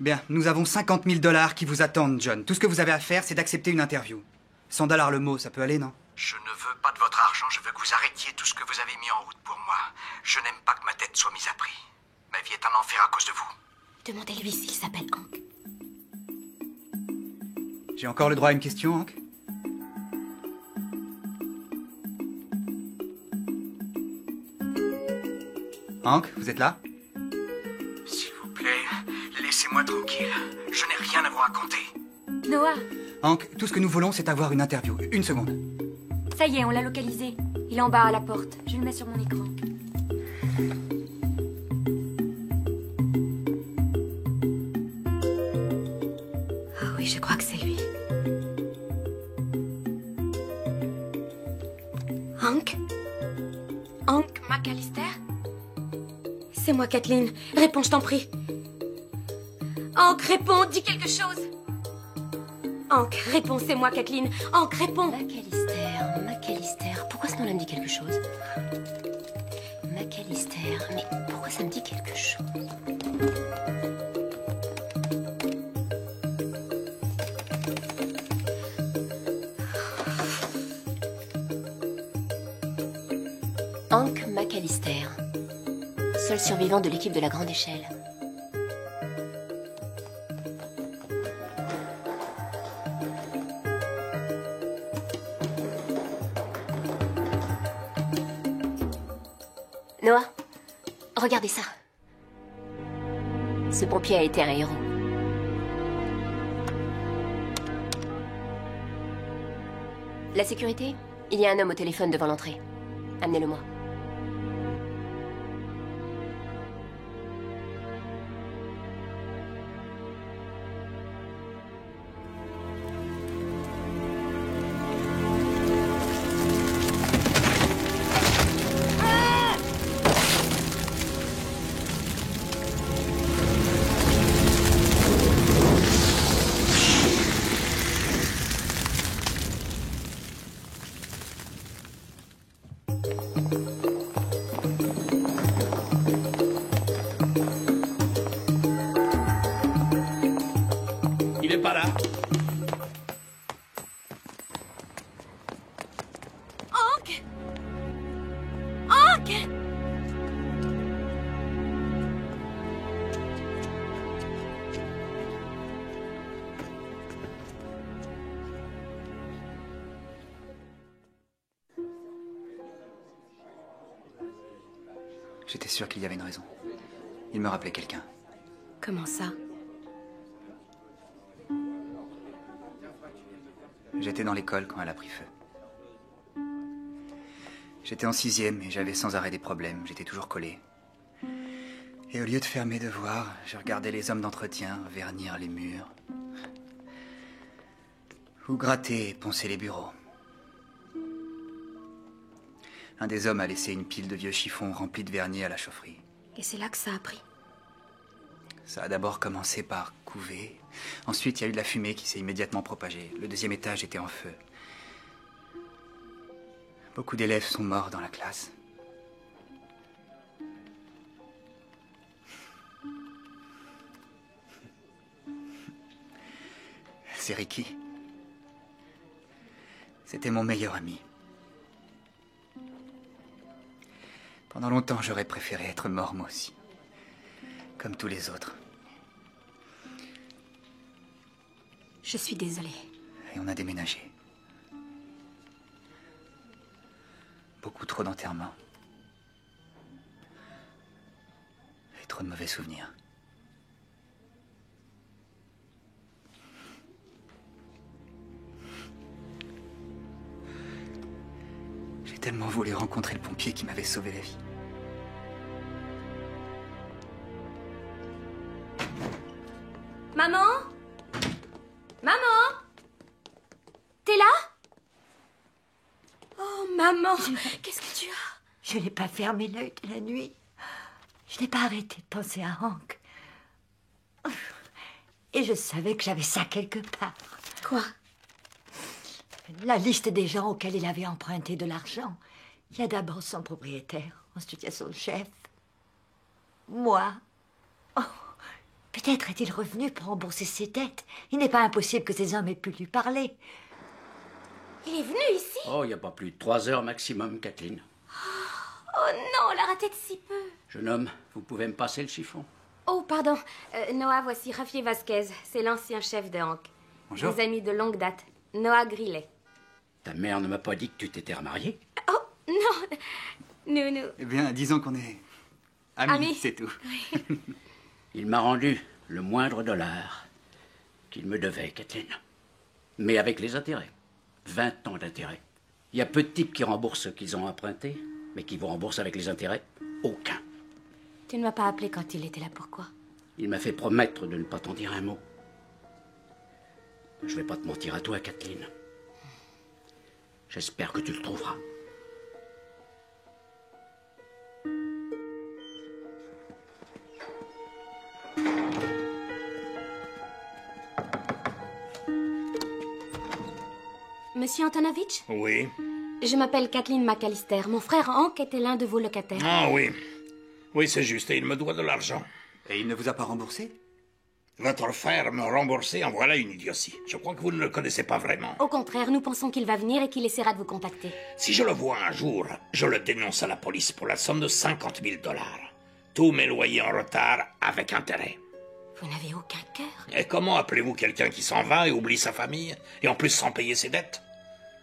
Bien, nous avons 50 000 $ qui vous attendent, John. Tout ce que vous avez à faire, c'est d'accepter une interview. 100 $ le mot, ça peut aller, non? Je ne veux pas de votre argent, je veux que vous arrêtiez tout ce que vous avez mis en route pour moi. Je n'aime pas que ma tête soit mise à prix. Ma vie est un enfer à cause de vous. Demandez-lui s'il s'appelle Hank. J'ai encore le droit à une question, Hank? Hank, vous êtes là? S'il vous plaît, laissez-moi tranquille. Je n'ai rien à vous raconter. Noah, Hank, tout ce que nous voulons, c'est avoir une interview. Une seconde. ça y est, on l'a localisé. Il est en bas à la porte. Je le mets sur mon écran. Ah oui, je crois que c'est lui. Hank? Hank McAllister? C'est moi, Kathleen. Réponds, je t'en prie. Hank, réponds, dis quelque chose. Hank, réponds, c'est moi, Kathleen. Hank, réponds. McAllister. Pourquoi ce nom-là me dit quelque chose? McAllister. Mais pourquoi ça me dit quelque chose? Hank McAllister. Seul survivant de l'équipe de la Grande Échelle. Noah, regardez ça. Ce pompier a été un héros. La sécurité? Il y a un homme au téléphone devant l'entrée. Amenez-le-moi. Il est pas là. Hank! Hank! J'étais sûr qu'il y avait une raison. Il me rappelait quelqu'un. Comment ça? J'étais dans l'école quand elle a pris feu. J'étais en 6e et j'avais sans arrêt des problèmes. J'étais toujours collé. Et au lieu de faire mes devoirs, je regardais les hommes d'entretien vernir les murs. Ou gratter et poncer les bureaux. Un des hommes a laissé une pile de vieux chiffons remplis de vernis à la chaufferie. Et c'est là que ça a pris. Ça a d'abord commencé par couver. Ensuite, il y a eu de la fumée qui s'est immédiatement propagée. Le 2e étage était en feu. Beaucoup d'élèves sont morts dans la classe. C'est Ricky. C'était mon meilleur ami. Pendant longtemps, j'aurais préféré être mort moi aussi. Comme tous les autres. Je suis désolée. Et on a déménagé. Beaucoup trop d'enterrements. Et trop de mauvais souvenirs. J'ai tellement voulu rencontrer le pompier qui m'avait sauvé la vie. Maman? Maman? T'es là? Oh, maman, qu'est-ce que tu as? Je n'ai pas fermé l'œil de la nuit. Je n'ai pas arrêté de penser à Hank. Et je savais que j'avais ça quelque part. Quoi? La liste des gens auxquels il avait emprunté de l'argent. Il y a d'abord son propriétaire, ensuite il y a son chef. Moi. Oh, peut-être est-il revenu pour rembourser ses dettes. Il n'est pas impossible que ces hommes aient pu lui parler. Il est venu ici? Oh, il n'y a pas plus de 3 heures maximum, Kathleen. Oh non, on l'a raté de si peu. Jeune homme, vous pouvez me passer le chiffon? Oh, pardon. Noah, voici Javier Vasquez. C'est l'ancien chef de Hank. Bonjour. Des amis de longue date. Noah Grillet. Ta mère ne m'a pas dit que tu t'étais remarié? Oh, non. Nous. Eh bien, disons qu'on est amis, c'est tout. Oui. Il m'a rendu le moindre dollar qu'il me devait, Kathleen. Mais avec les intérêts. 20 ans d'intérêts. Il y a peu de types qui remboursent ce qu'ils ont emprunté, mais qui vous remboursent avec les intérêts, aucun. Tu ne m'as pas appelé quand il était là, pourquoi? Il m'a fait promettre de ne pas t'en dire un mot. Je vais pas te mentir à toi, Kathleen. J'espère que tu le trouveras. Monsieur Antonovitch? Oui. Je m'appelle Kathleen McAllister. Mon frère Hank était l'un de vos locataires. Ah oui. Oui, c'est juste, et il me doit de l'argent. Et il ne vous a pas remboursé? Votre frère me rembourser, en voilà une idiotie. Je crois que vous ne le connaissez pas vraiment. Au contraire, nous pensons qu'il va venir et qu'il essaiera de vous contacter. Si je le vois un jour, je le dénonce à la police pour la somme de 50 000 $. Tous mes loyers en retard avec intérêt. Vous n'avez aucun cœur. Et comment appelez-vous quelqu'un qui s'en va et oublie sa famille, et en plus sans payer ses dettes?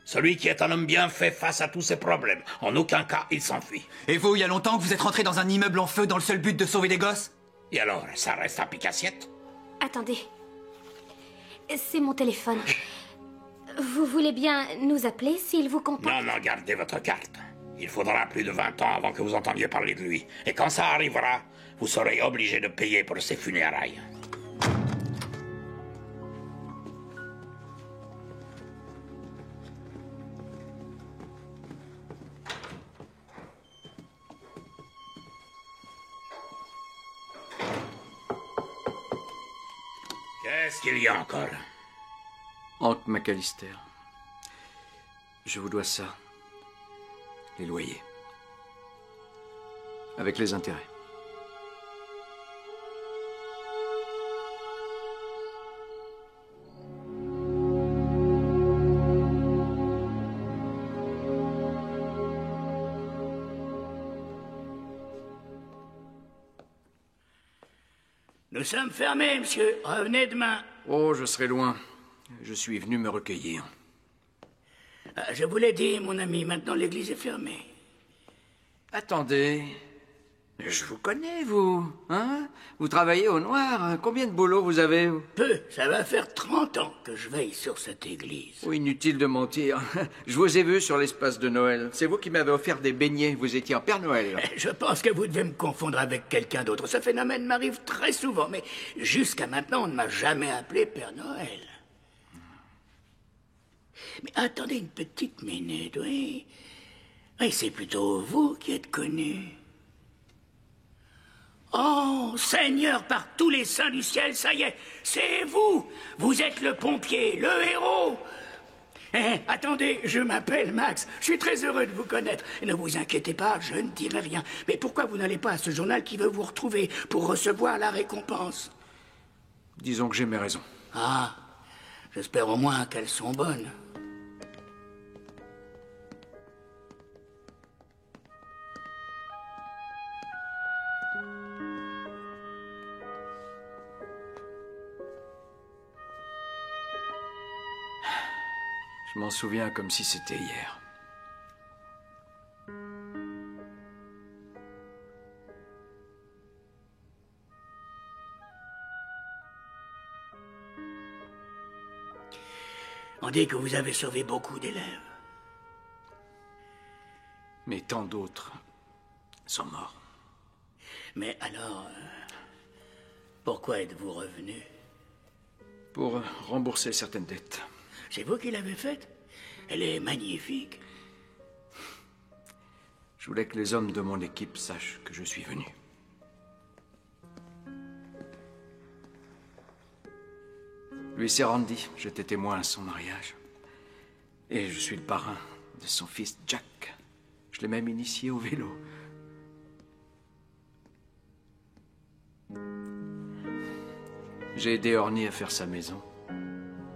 Celui qui est un homme bien fait face à tous ses problèmes. En aucun cas, il s'enfuit. Et vous, il y a longtemps que vous êtes rentré dans un immeuble en feu dans le seul but de sauver des gosses? Et alors, ça reste un pique-assiette? Attendez. C'est mon téléphone. Vous voulez bien nous appeler s'il vous contacte? Non, gardez votre carte. Il faudra plus de 20 ans avant que vous entendiez parler de lui. Et quand ça arrivera, vous serez obligé de payer pour ses funérailles. Qu'est-ce qu'il y a encore? Hank McAllister. Je vous dois ça. Les loyers. Avec les intérêts. Nous sommes fermés, monsieur. Revenez demain. Oh, je serai loin. Je suis venu me recueillir. Je vous l'ai dit, mon ami, maintenant l'église est fermée. Attendez. Je vous connais, vous. Hein? Vous travaillez au noir. Combien de boulot vous avez? Peu. Ça va faire 30 ans que je veille sur cette église. Oh, inutile de mentir. Je vous ai vu sur l'espace de Noël. C'est vous qui m'avez offert des beignets. Vous étiez en Père Noël. Je pense que vous devez me confondre avec quelqu'un d'autre. Ce phénomène m'arrive très souvent, mais jusqu'à maintenant, on ne m'a jamais appelé Père Noël. Mais attendez une petite minute, oui. Oui, c'est plutôt vous qui êtes connu. Oh, Seigneur, par tous les saints du ciel, ça y est, c'est vous. Vous êtes le pompier, le héros. Attendez, je m'appelle Max. Je suis très heureux de vous connaître. Et ne vous inquiétez pas, je ne dirai rien. Mais pourquoi vous n'allez pas à ce journal qui veut vous retrouver pour recevoir la récompense? Disons que j'ai mes raisons. Ah, j'espère au moins qu'elles sont bonnes. Je m'en souviens comme si c'était hier. On dit que vous avez sauvé beaucoup d'élèves. Mais tant d'autres sont morts. Mais alors, pourquoi êtes-vous revenu? Pour rembourser certaines dettes. C'est vous qui l'avez faite? Elle est magnifique. Je voulais que les hommes de mon équipe sachent que je suis venu. Lui, c'est Randy. J'étais témoin à son mariage. Et je suis le parrain de son fils Jack. Je l'ai même initié au vélo. J'ai aidé Orny à faire sa maison,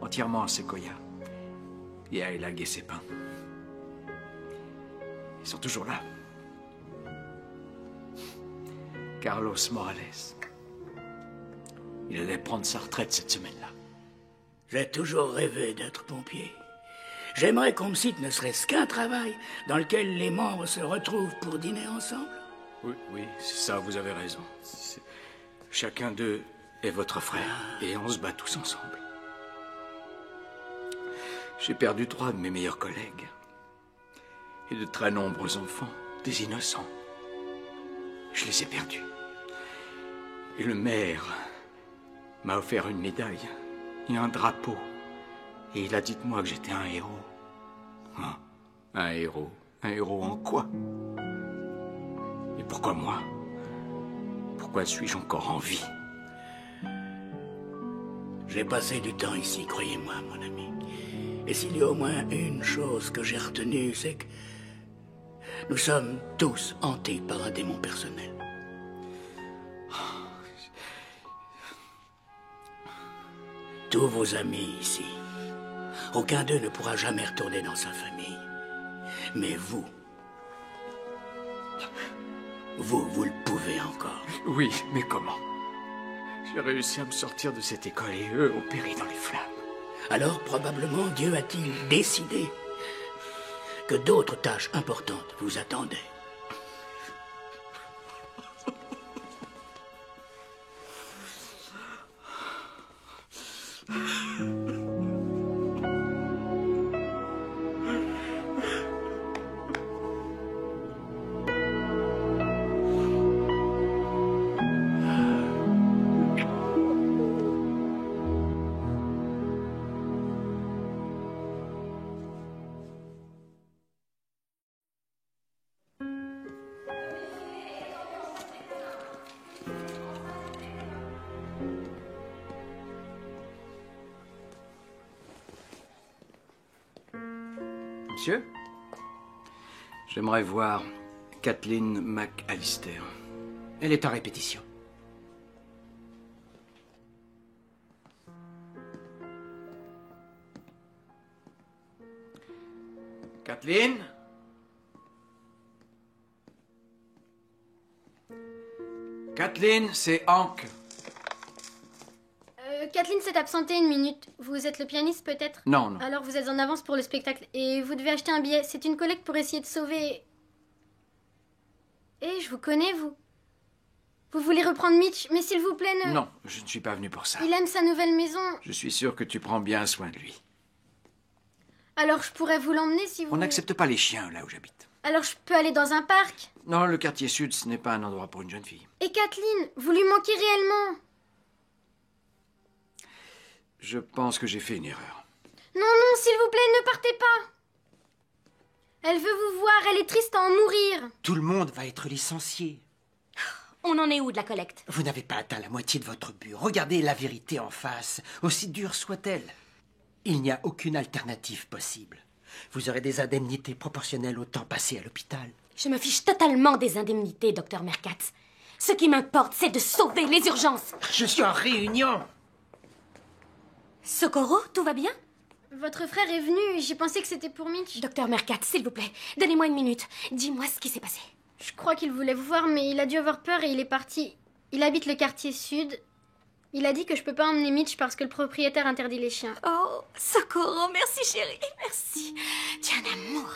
entièrement en séquoia, et à élaguer ses pins. Ils sont toujours là. Carlos Morales. Il allait prendre sa retraite cette semaine-là. J'ai toujours rêvé d'être pompier. J'aimerais qu'on me cite ne serait-ce qu'un travail dans lequel les membres se retrouvent pour dîner ensemble. Oui, c'est ça, vous avez raison. Chacun d'eux est votre frère, et on se bat tous ensemble. J'ai perdu 3 de mes meilleurs collègues, et de très nombreux enfants, des innocents. Je les ai perdus. Et le maire m'a offert une médaille et un drapeau, et il a dit de moi que j'étais un héros. Ah, un héros? Un héros en quoi? Et pourquoi moi? Pourquoi suis-je encore en vie? J'ai passé du temps ici, croyez-moi, mon ami. Et s'il y a au moins une chose que j'ai retenue, c'est que nous sommes tous hantés par un démon personnel. Tous vos amis ici, aucun d'eux ne pourra jamais retourner dans sa famille. Mais vous le pouvez encore. Oui, mais comment? J'ai réussi à me sortir de cette école et eux ont péri dans les flammes. Alors, probablement, Dieu a-t-il décidé que d'autres tâches importantes vous attendaient. Monsieur? J'aimerais voir Kathleen McAllister. Elle est en répétition. Kathleen? Kathleen, c'est Hank. Kathleen s'est absentée une minute. Vous êtes le pianiste peut-être? Non. Alors vous êtes en avance pour le spectacle et vous devez acheter un billet. C'est une collecte pour essayer de sauver... Eh, je vous connais, vous. Vous voulez reprendre Mitch, mais s'il vous plaît, ne... Non, je ne suis pas venu pour ça. Il aime sa nouvelle maison. Je suis sûr que tu prends bien soin de lui. Alors je pourrais vous l'emmener si vous... On n'accepte pas les chiens là où j'habite. Alors je peux aller dans un parc? Non, le quartier sud, ce n'est pas un endroit pour une jeune fille. Et Kathleen, vous lui manquez réellement? Je pense que j'ai fait une erreur. Non, s'il vous plaît, ne partez pas. Elle veut vous voir, elle est triste à en mourir. Tout le monde va être licencié. On en est où de la collecte? Vous n'avez pas atteint la moitié de votre but. Regardez la vérité en face, aussi dure soit-elle. Il n'y a aucune alternative possible. Vous aurez des indemnités proportionnelles au temps passé à l'hôpital. Je me fiche totalement des indemnités, docteur Merkatz. Ce qui m'importe, c'est de sauver les urgences. Je suis en réunion. Socorro, tout va bien? Votre frère est venu, j'ai pensé que c'était pour Mitch. Docteur Merkatz, s'il vous plaît, donnez-moi une minute. Dis-moi ce qui s'est passé. Je crois qu'il voulait vous voir, mais il a dû avoir peur et il est parti. Il habite le quartier sud. Il a dit que je peux pas emmener Mitch parce que le propriétaire interdit les chiens. Oh, Socorro, merci chérie, merci. Tu es un amour.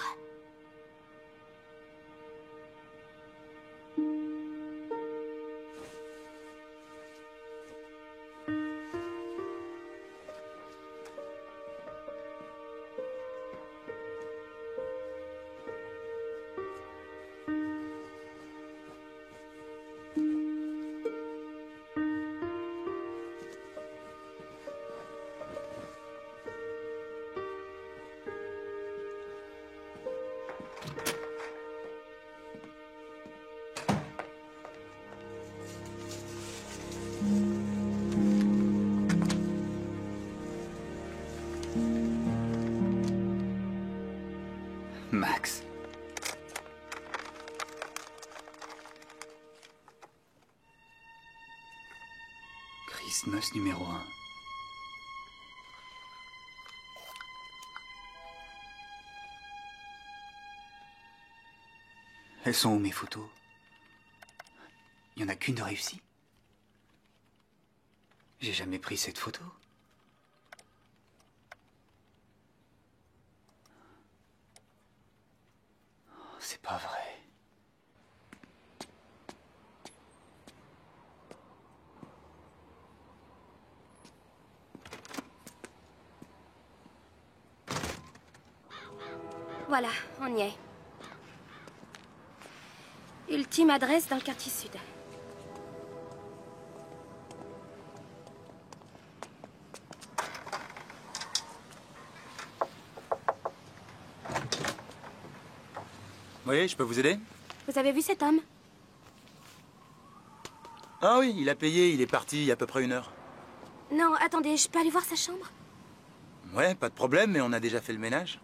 Max. Christmas numéro 1. Elles sont où mes photos? Il n'y en a qu'une de réussie. J'ai jamais pris cette photo. Oh, c'est pas vrai. Voilà, on y est. Ultime adresse dans le quartier sud. Oui, je peux vous aider? Vous avez vu cet homme? Ah oui, il a payé, il est parti il y a à peu près 1 heure. Non, attendez, je peux aller voir sa chambre? Ouais, pas de problème, mais on a déjà fait le ménage.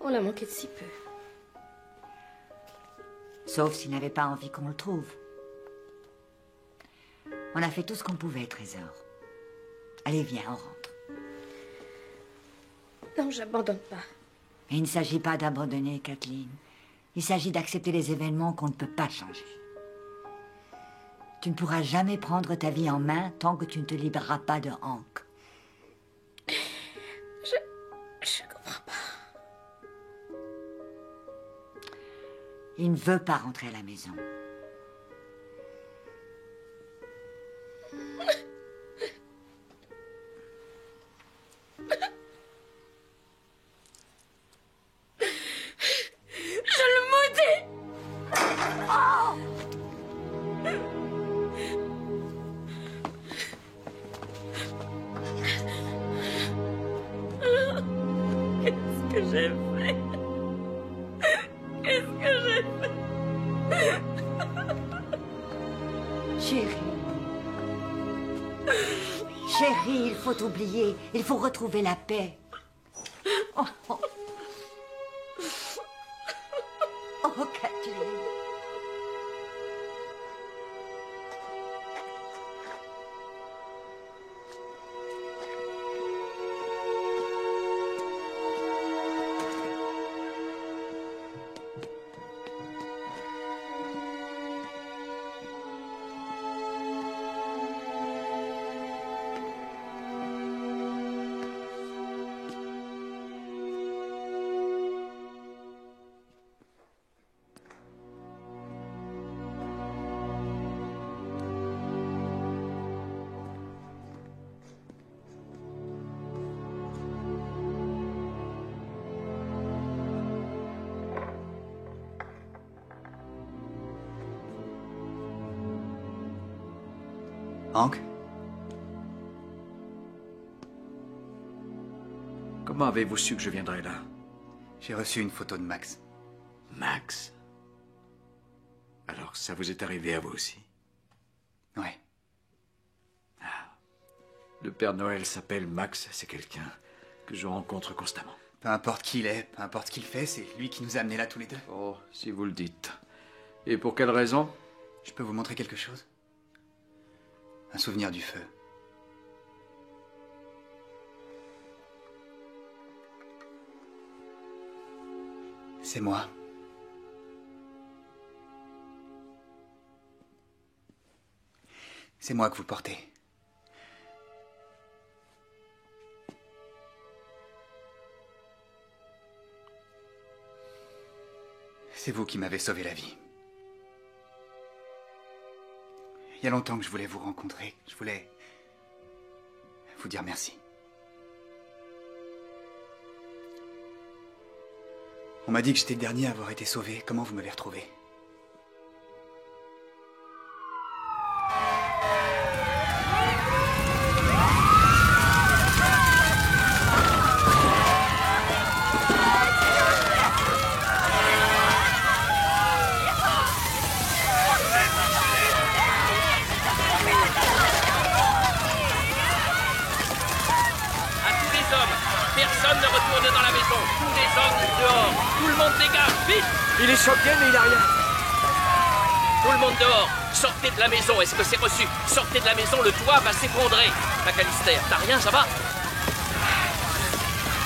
On l'a manqué de si peu. Sauf s'il n'avait pas envie qu'on le trouve. On a fait tout ce qu'on pouvait, Trésor. Allez, viens, on rentre. Non, j'abandonne pas. Mais il ne s'agit pas d'abandonner, Kathleen. Il s'agit d'accepter les événements qu'on ne peut pas changer. Tu ne pourras jamais prendre ta vie en main tant que tu ne te libéreras pas de Hank. Je comprends pas. Il ne veut pas rentrer à la maison. Je le maudis! Oh! Qu'est-ce que j'ai fait? Qu'est-ce que j'ai fait? Chérie. Chérie, il faut oublier. Il faut retrouver la paix. Oh, oh. Oh, Kathleen. Hank? Comment avez-vous su que je viendrais là? J'ai reçu une photo de Max. Max? Alors ça vous est arrivé à vous aussi? Ouais. Le Père Noël s'appelle Max, c'est quelqu'un que je rencontre constamment. Peu importe qui il est, peu importe ce qu'il fait, c'est lui qui nous a amenés là tous les deux. Oh, si vous le dites. Et pour quelle raison? Je peux vous montrer quelque chose? Un souvenir du feu. C'est moi. C'est moi que vous portez. C'est vous qui m'avez sauvé la vie. Il y a longtemps que je voulais vous rencontrer. Je voulais vous dire merci. On m'a dit que j'étais le dernier à avoir été sauvé. Comment vous m'avez retrouvé? Il est choqué, mais il a rien. Tout le monde dehors. Sortez de la maison. Est-ce que c'est reçu? Sortez de la maison, le toit va s'effondrer. McAllister, t'as rien, ça va?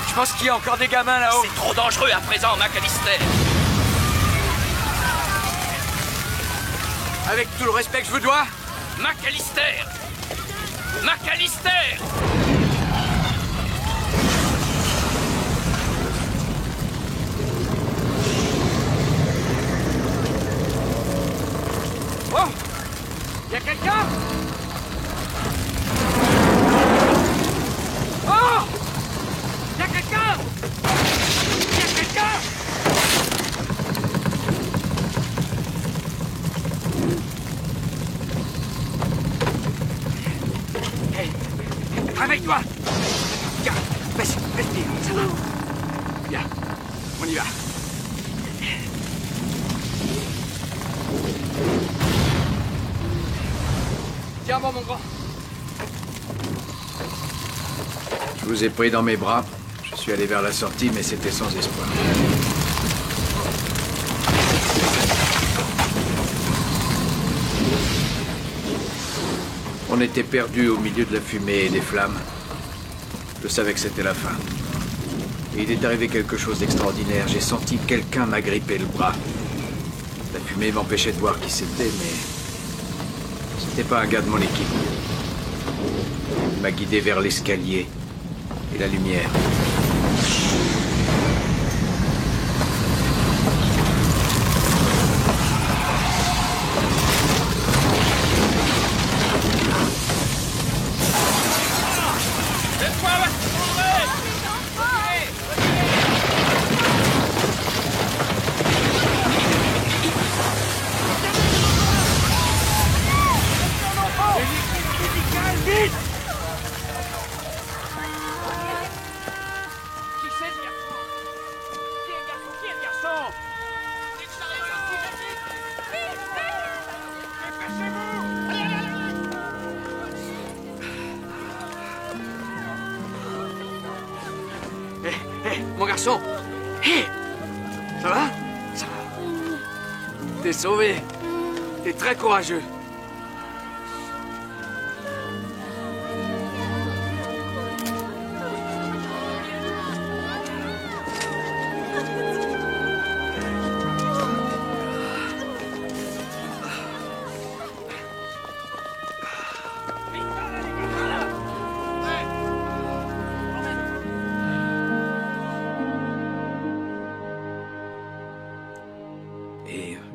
Je pense qu'il y a encore des gamins là-haut. C'est trop dangereux à présent, McAllister. Avec tout le respect que je vous dois. McAllister! McAllister! Oh! Y a quelqu'un? Oh! Y a quelqu'un? Y a quelqu'un? Hey! Réveille-toi! Viens, vas-y, respire, ça va. Viens, on y va. Tiens bon, mon grand. Je vous ai pris dans mes bras. Je suis allé vers la sortie, mais c'était sans espoir. On était perdus au milieu de la fumée et des flammes. Je savais que c'était la fin. Et il est arrivé quelque chose d'extraordinaire. J'ai senti que quelqu'un m'agripper le bras. La fumée m'empêchait de voir qui c'était, mais... c'était pas un gars de mon équipe. Il m'a guidé vers l'escalier et la lumière. Mon garçon! Hé! Ça va? Ça va. T'es sauvé. T'es très courageux.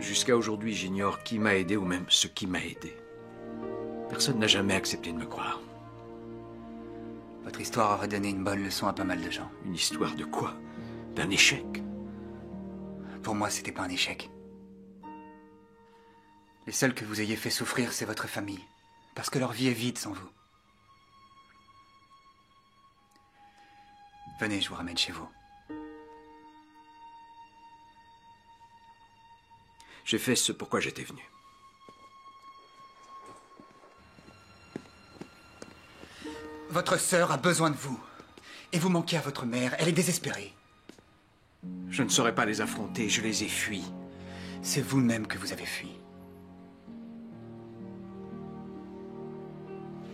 Jusqu'à aujourd'hui, j'ignore qui m'a aidé ou même ce qui m'a aidé. Personne n'a jamais accepté de me croire. Votre histoire aurait donné une bonne leçon à pas mal de gens. Une histoire de quoi? D'un échec? Pour moi, c'était pas un échec. Les seuls que vous ayez fait souffrir, c'est votre famille. Parce que leur vie est vide sans vous. Venez, je vous ramène chez vous. J'ai fait ce pourquoi j'étais venu. Votre sœur a besoin de vous. Et vous manquez à votre mère. Elle est désespérée. Je ne saurais pas les affronter. Je les ai fuis. C'est vous-même que vous avez fui.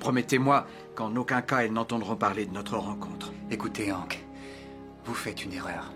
Promettez-moi qu'en aucun cas elles n'entendront parler de notre rencontre. Écoutez, Hank, vous faites une erreur.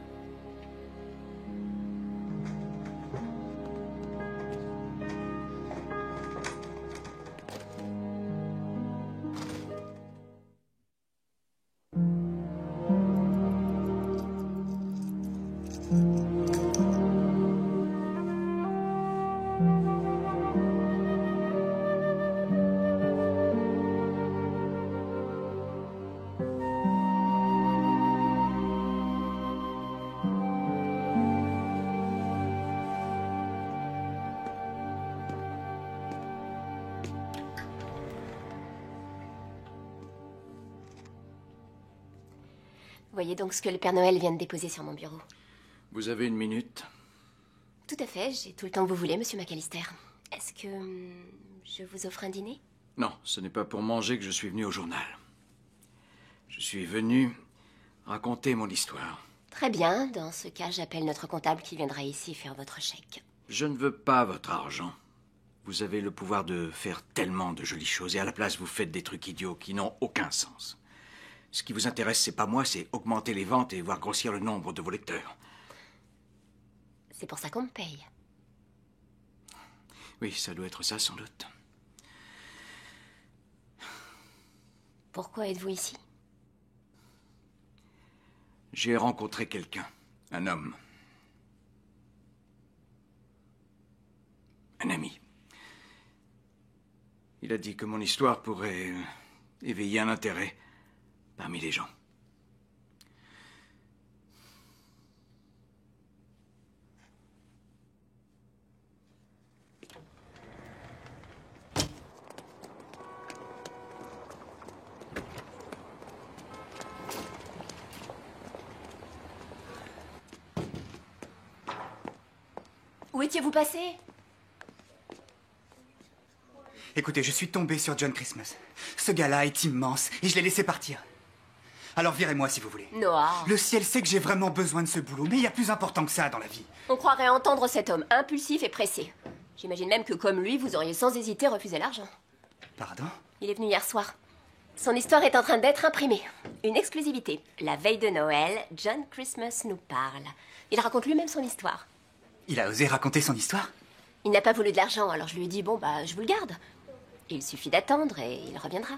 Voyez donc ce que le Père Noël vient de déposer sur mon bureau. Vous avez une minute? Tout à fait, j'ai tout le temps que vous voulez, monsieur McAllister. Est-ce que je vous offre un dîner? Non, ce n'est pas pour manger que je suis venu au journal. Je suis venu raconter mon histoire. Très bien, dans ce cas, j'appelle notre comptable qui viendra ici faire votre chèque. Je ne veux pas votre argent. Vous avez le pouvoir de faire tellement de jolies choses et à la place, vous faites des trucs idiots qui n'ont aucun sens. Ce qui vous intéresse, c'est pas moi, c'est augmenter les ventes et voir grossir le nombre de vos lecteurs. C'est pour ça qu'on me paye. Oui, ça doit être ça, sans doute. Pourquoi êtes-vous ici? J'ai rencontré quelqu'un, un homme. Un ami. Il a dit que mon histoire pourrait éveiller un intérêt parmi les gens. Où étiez-vous passé? Écoutez, je suis tombé sur John Christmas. Ce gars-là est immense et je l'ai laissé partir. Alors virez-moi si vous voulez. Noah. Le ciel sait que j'ai vraiment besoin de ce boulot, mais il y a plus important que ça dans la vie. On croirait entendre cet homme impulsif et pressé. J'imagine même que comme lui, vous auriez sans hésiter refusé l'argent. Pardon? Il est venu hier soir. Son histoire est en train d'être imprimée. Une exclusivité. La veille de Noël, John Christmas nous parle. Il raconte lui-même son histoire. Il a osé raconter son histoire? Il n'a pas voulu de l'argent, alors je lui ai dit, bon, bah, je vous le garde. Il suffit d'attendre et il reviendra.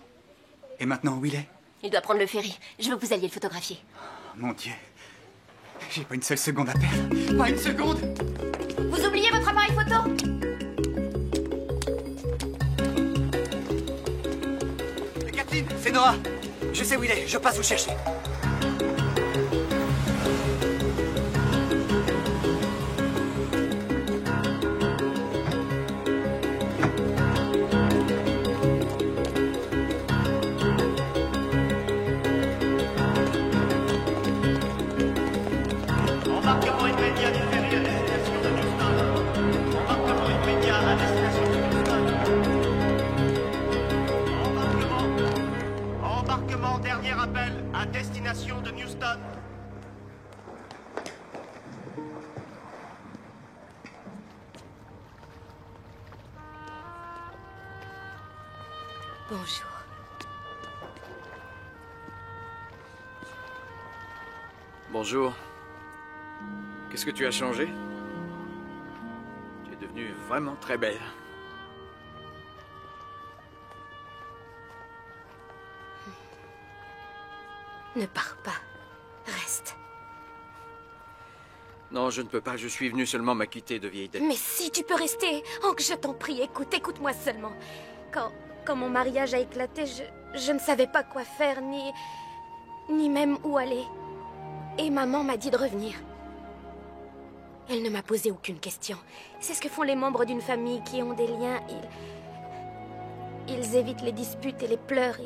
Et maintenant, où il est? Il doit prendre le ferry. Je veux que vous alliez le photographier. Oh, mon Dieu. J'ai pas une seule seconde à perdre. Pas une seconde! Vous oubliez votre appareil photo? Kathleen, c'est Noah. Je sais où il est, je passe vous chercher. Embarquement immédiat du ferry à destination de Houston. Embarquement immédiat à destination de Houston. Embarquement, dernier appel à destination de Houston. Bonjour. Bonjour. Qu'est-ce que tu as changé? Tu es devenue vraiment très belle. Ne pars pas. Reste. Non, je ne peux pas. Je suis venu seulement m'acquitter de vieilles dettes. Mais si tu peux rester. Oh, que je t'en prie, écoute-moi seulement. Quand mon mariage a éclaté, je ne savais pas quoi faire, ni même où aller. Et maman m'a dit de revenir. Elle ne m'a posé aucune question. C'est ce que font les membres d'une famille qui ont des liens. Ils évitent les disputes et les pleurs.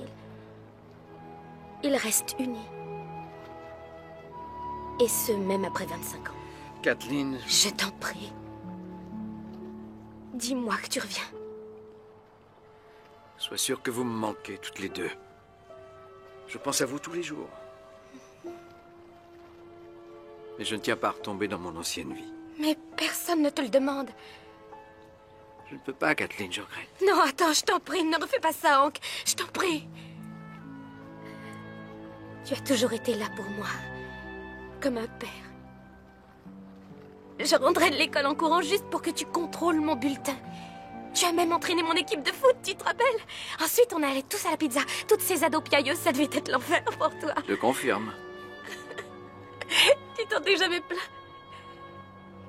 Ils restent unis. Et ce, même après 25 ans. Kathleen... Je t'en prie. Dis-moi que tu reviens. Sois sûre que vous me manquez toutes les deux. Je pense à vous tous les jours. Mais je ne tiens pas à retomber dans mon ancienne vie. Mais personne ne te le demande. Je ne peux pas, Kathleen, je regrette. Non, attends, je t'en prie, ne refais pas ça, Hank. Je t'en prie. Tu as toujours été là pour moi. Comme un père. Je rentrais de l'école en courant juste pour que tu contrôles mon bulletin. Tu as même entraîné mon équipe de foot, tu te rappelles? Ensuite, on allait tous à la pizza. Toutes ces ados piailleuses, ça devait être l'enfer pour toi. Je confirme. Tu t'en es jamais plaint.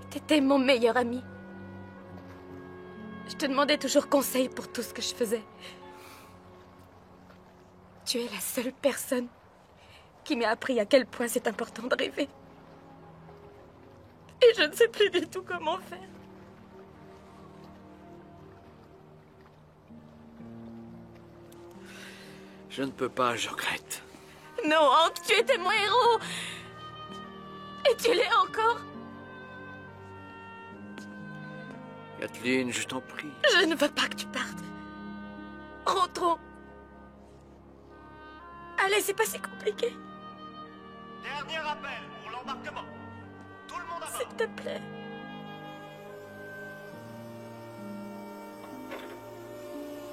T'étais mon meilleur ami. Je te demandais toujours conseil pour tout ce que je faisais. Tu es la seule personne qui m'a appris à quel point c'est important de rêver. Et je ne sais plus du tout comment faire. Je ne peux pas, je regrette. Non, Hank, tu étais mon héros. Et tu l'es encore. Kathleen, je t'en prie. Je ne veux pas que tu partes. Rentrons. Allez, c'est pas si compliqué. Dernier appel pour l'embarquement. Tout le monde à bord. S'il te plaît.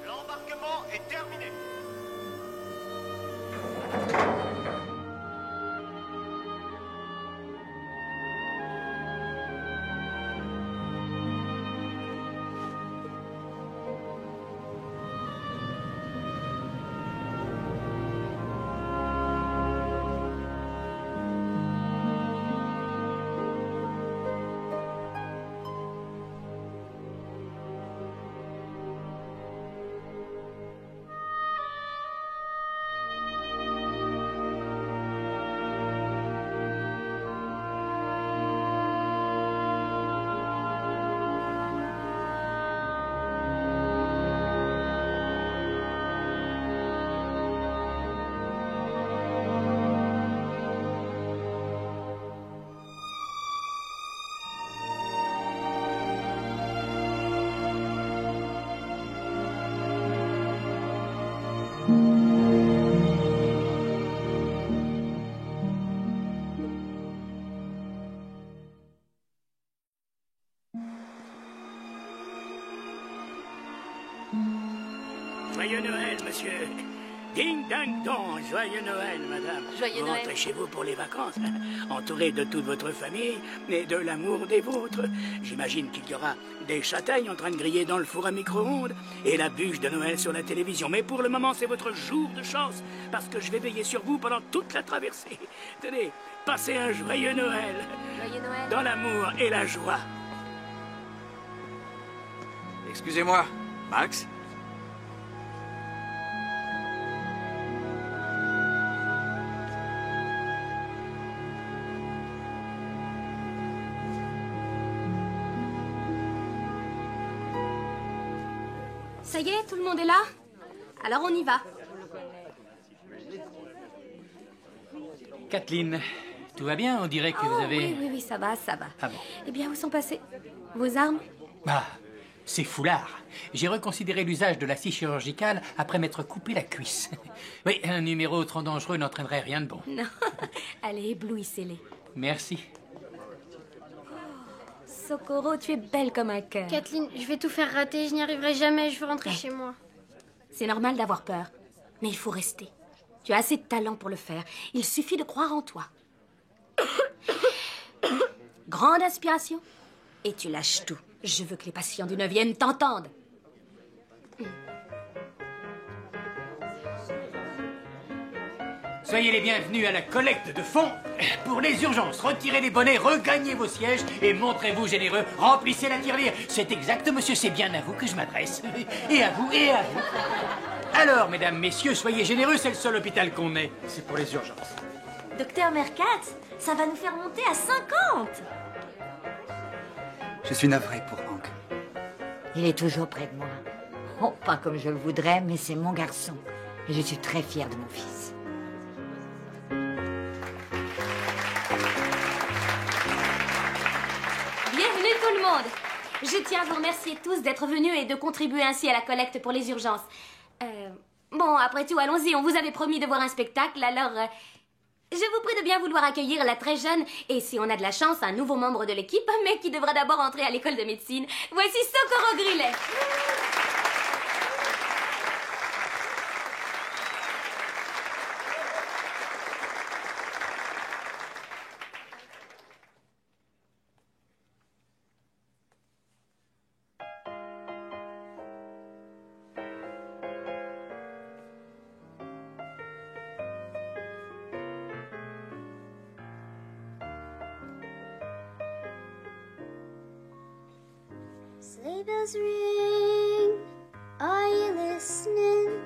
L'embarquement est terminé. Joyeux Noël, monsieur. Ding dang dong, joyeux Noël, madame. Joyeux vous Noël. rentrez chez vous pour les vacances, entouré de toute votre famille et de l'amour des vôtres. J'imagine qu'il y aura des châtaignes en train de griller dans le four à micro-ondes et la bûche de Noël sur la télévision. Mais pour le moment, c'est votre jour de chance, parce que je vais veiller sur vous pendant toute la traversée. Tenez, passez un joyeux Noël. Joyeux Noël. Dans l'amour et la joie. Excusez-moi, Max? Ça y est, tout le monde est là? Alors on y va. Kathleen, tout va bien? On dirait que vous avez... Oui, ça va, ça va. Ah bon? Eh bien, où sont passées vos armes? Ah, c'est foulard. J'ai reconsidéré l'usage de la scie chirurgicale après m'être coupé la cuisse. Oui, un numéro trop dangereux n'entraînerait rien de bon. Non. Allez, éblouissez-les. Merci. Socorro, tu es belle comme un cœur. Kathleen, je vais tout faire rater, je n'y arriverai jamais, je veux rentrer chez moi. C'est normal d'avoir peur, mais il faut rester. Tu as assez de talent pour le faire. Il suffit de croire en toi. Grande inspiration. Et tu lâches tout. Je veux que les patients du 9e t'entendent. Soyez les bienvenus à la collecte de fonds pour les urgences. Retirez les bonnets, regagnez vos sièges et montrez-vous généreux. Remplissez la tirelire. C'est exact, monsieur, c'est bien à vous que je m'adresse. Et à vous, et à vous. Alors, mesdames, messieurs, soyez généreux, c'est le seul hôpital qu'on ait. C'est pour les urgences. Docteur Merkatz, ça va nous faire monter à 50. Je suis navré pour Hank. Il est toujours près de moi. Oh, pas comme je le voudrais, mais c'est mon garçon. Et je suis très fière de mon fils. Bienvenue tout le monde. Je tiens à vous remercier tous d'être venus et de contribuer ainsi à la collecte pour les urgences. Bon, après tout, allons-y, on vous avait promis de voir un spectacle, alors... je vous prie de bien vouloir accueillir la très jeune, et si on a de la chance, un nouveau membre de l'équipe, mais qui devra d'abord entrer à l'école de médecine. Voici Socorro Grillet. Sleigh bells ring, are you listening?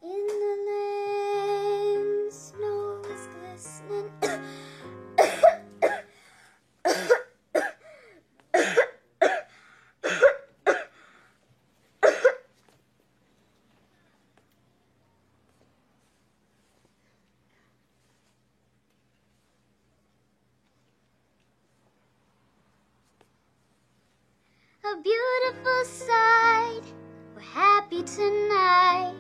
In the lane, snow is glistening. beautiful sight. We're happy tonight.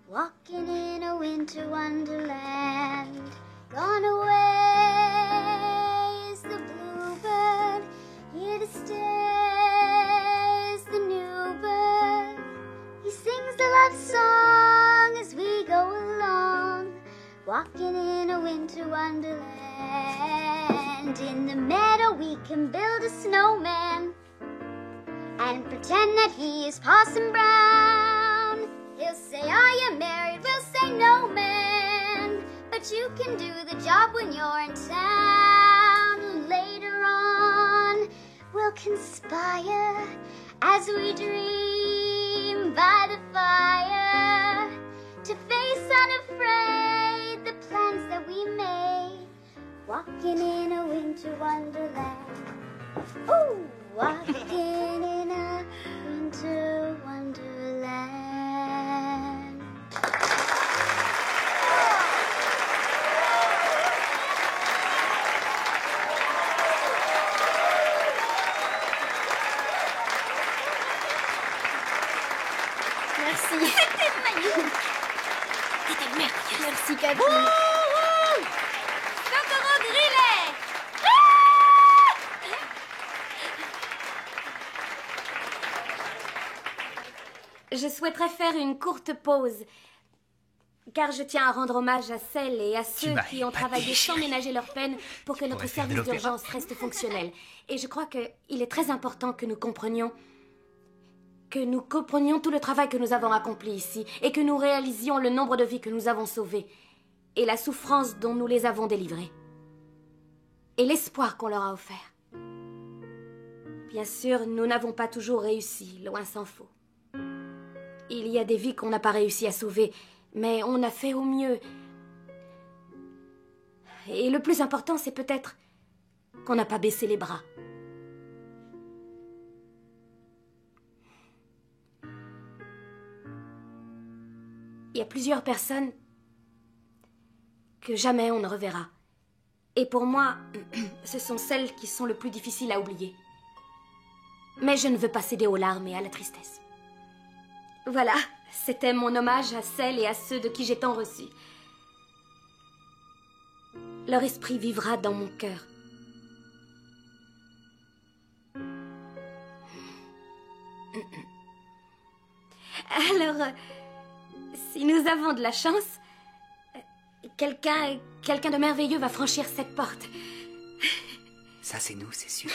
Walking in a winter wonderland. Gone away is the bluebird. Here to stay is the new bird. He sings the love song as we go along. Walking in a winter wonderland. In the meadow we can build a snowman and pretend that he is Parson Brown. He'll say, are you married? We'll say, no, man. But you can do the job when you're in town. Later on, we'll conspire as we dream by the fire to face unafraid the plans that we made. Walking in a winter wonderland. Ooh, walking in a winter wonderland. Merci. C'était magnifique. C'était merveilleux. Merci, Kathleen. Totoro Grillet. Je souhaiterais faire une courte pause, car je tiens à rendre hommage à celles et à ceux qui ont travaillé sans ménager leur peine pour que notre service d'urgence reste fonctionnel. Et je crois qu'il est très important que nous comprenions tout le travail que nous avons accompli ici et que nous réalisions le nombre de vies que nous avons sauvées et la souffrance dont nous les avons délivrées et l'espoir qu'on leur a offert. Bien sûr, nous n'avons pas toujours réussi, loin s'en faut. Il y a des vies qu'on n'a pas réussi à sauver, mais on a fait au mieux. Et le plus important, c'est peut-être qu'on n'a pas baissé les bras. Il y a plusieurs personnes que jamais on ne reverra. Et pour moi, ce sont celles qui sont le plus difficiles à oublier. Mais je ne veux pas céder aux larmes et à la tristesse. Voilà, c'était mon hommage à celles et à ceux de qui j'ai tant reçu. Leur esprit vivra dans mon cœur. Alors, si nous avons de la chance, quelqu'un de merveilleux va franchir cette porte. Ça, c'est nous, c'est sûr.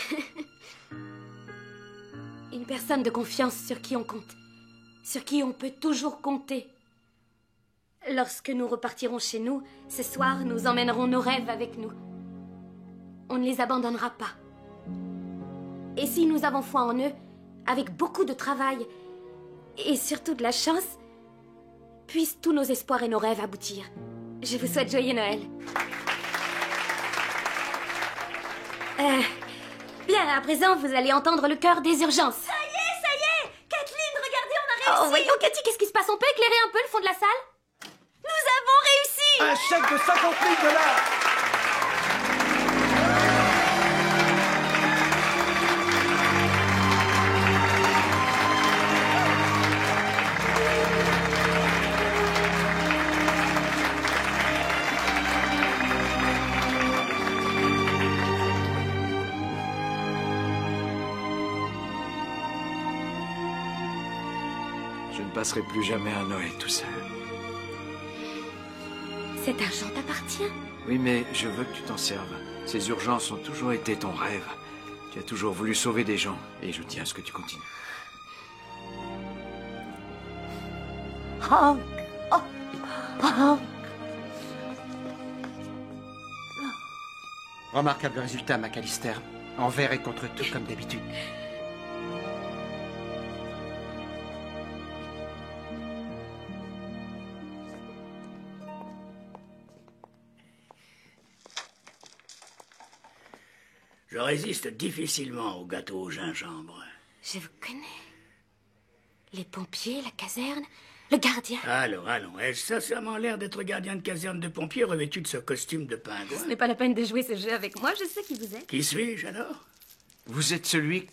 Une personne de confiance sur qui on compte. Sur qui on peut toujours compter. Lorsque nous repartirons chez nous, ce soir, nous emmènerons nos rêves avec nous. On ne les abandonnera pas. Et si nous avons foi en eux, avec beaucoup de travail et surtout de la chance, puissent tous nos espoirs et nos rêves aboutir. Je vous souhaite joyeux Noël. Bien, à présent, vous allez entendre le chœur des urgences. Ça y est, Kathleen, regardez, on a réussi. Oh, voyons, Cathy, qu'est-ce qui se passe? On peut éclairer un peu le fond de la salle? Nous avons réussi. Un chèque de 50 000 $. Je ne passerai plus jamais un Noël tout seul. Cet argent t'appartient. Oui, mais je veux que tu t'en serves. Ces urgences ont toujours été ton rêve. Tu as toujours voulu sauver des gens, et je tiens à ce que tu continues. Hank. Oh. Hank. Remarquable résultat, McAllister. Envers et contre tout, comme d'habitude. Je résiste difficilement au gâteau au gingembre. Je vous connais. Les pompiers, la caserne, le gardien. Allons, ai-je sincèrement l'air d'être gardien de caserne de pompiers revêtu de ce costume de pingouin? Ce n'est pas la peine de jouer ce jeu avec moi, je sais qui vous êtes. Qui suis-je alors? Vous êtes celui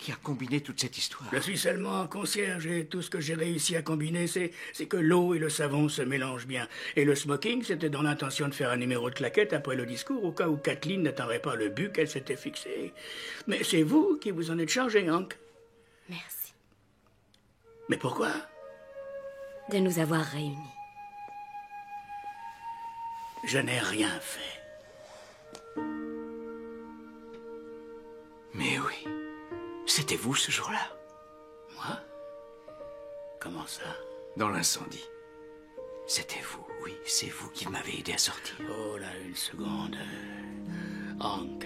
qui a combiné toute cette histoire? Je suis seulement un concierge et tout ce que j'ai réussi à combiner, c'est que l'eau et le savon se mélangent bien. Et le smoking, c'était dans l'intention de faire un numéro de claquette après le discours, au cas où Kathleen n'atteindrait pas le but qu'elle s'était fixé. Mais c'est vous qui vous en êtes chargé, Hank. Merci Mais pourquoi? de nous avoir réunis. Je n'ai rien fait. Mais oui, c'était vous ce jour-là. Moi? Comment ça? Dans l'incendie. C'était vous, oui, c'est vous qui m'avez aidé à sortir. Oh là, une seconde. Hank,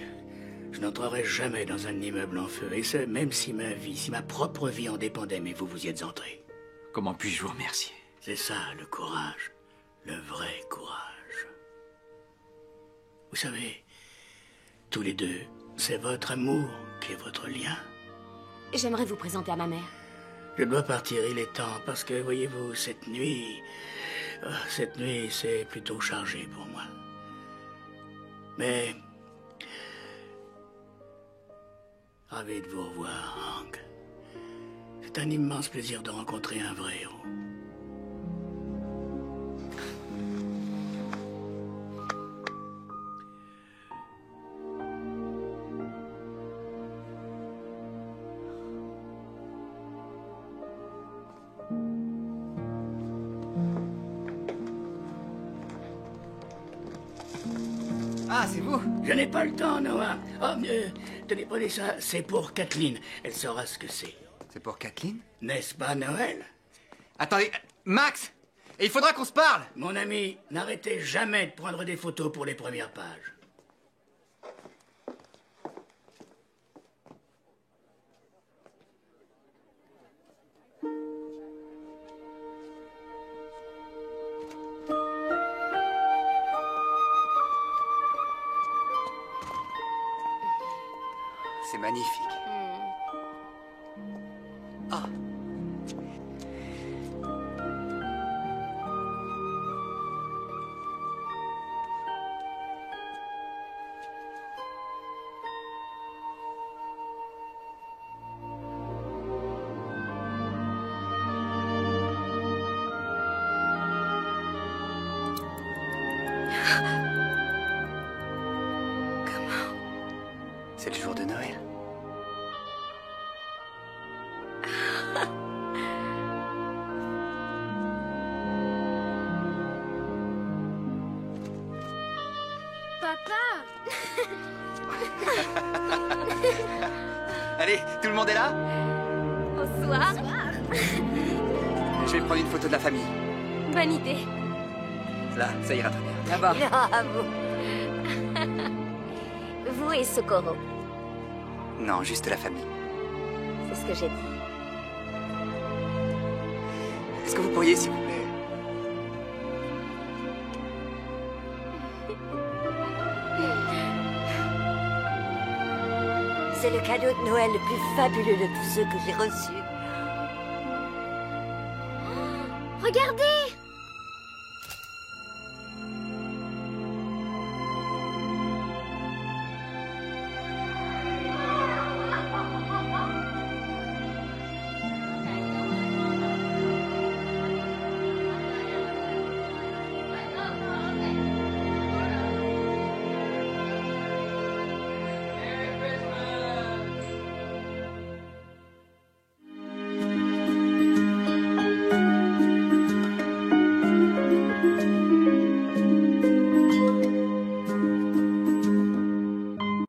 je n'entrerai jamais dans un immeuble en feu, et ce, même si ma propre vie en dépendait, mais vous y êtes entré. Comment puis-je vous remercier? C'est ça, le courage. Le vrai courage. Vous savez, tous les deux, c'est votre amour qui est votre lien. J'aimerais vous présenter à ma mère. Je dois partir, il est temps, parce que, voyez-vous, cette nuit, c'est plutôt chargé pour moi. Mais, ravi de vous revoir, Hank. C'est un immense plaisir de rencontrer un vrai héros. Ah, c'est vous? Je n'ai pas le temps, Noah. Oh, tenez, prenez ça. C'est pour Kathleen. Elle saura ce que c'est. C'est pour Kathleen? N'est-ce pas, Noël? Attendez, Max! Il faudra qu'on se parle! Mon ami, n'arrêtez jamais de prendre des photos pour les premières pages. C'est magnifique. Ah. C'est le jour de Noël. Papa! Allez, tout le monde est là? Bonsoir. Je vais prendre une photo de la famille. Bonne idée. Là, ça ira très bien. Là-bas. Non, vous et Socorro. Non, juste la famille. C'est ce que j'ai dit. Est-ce que vous pourriez, s'il vous plaît? C'est le cadeau de Noël le plus fabuleux de tous ceux que j'ai reçus. Regardez!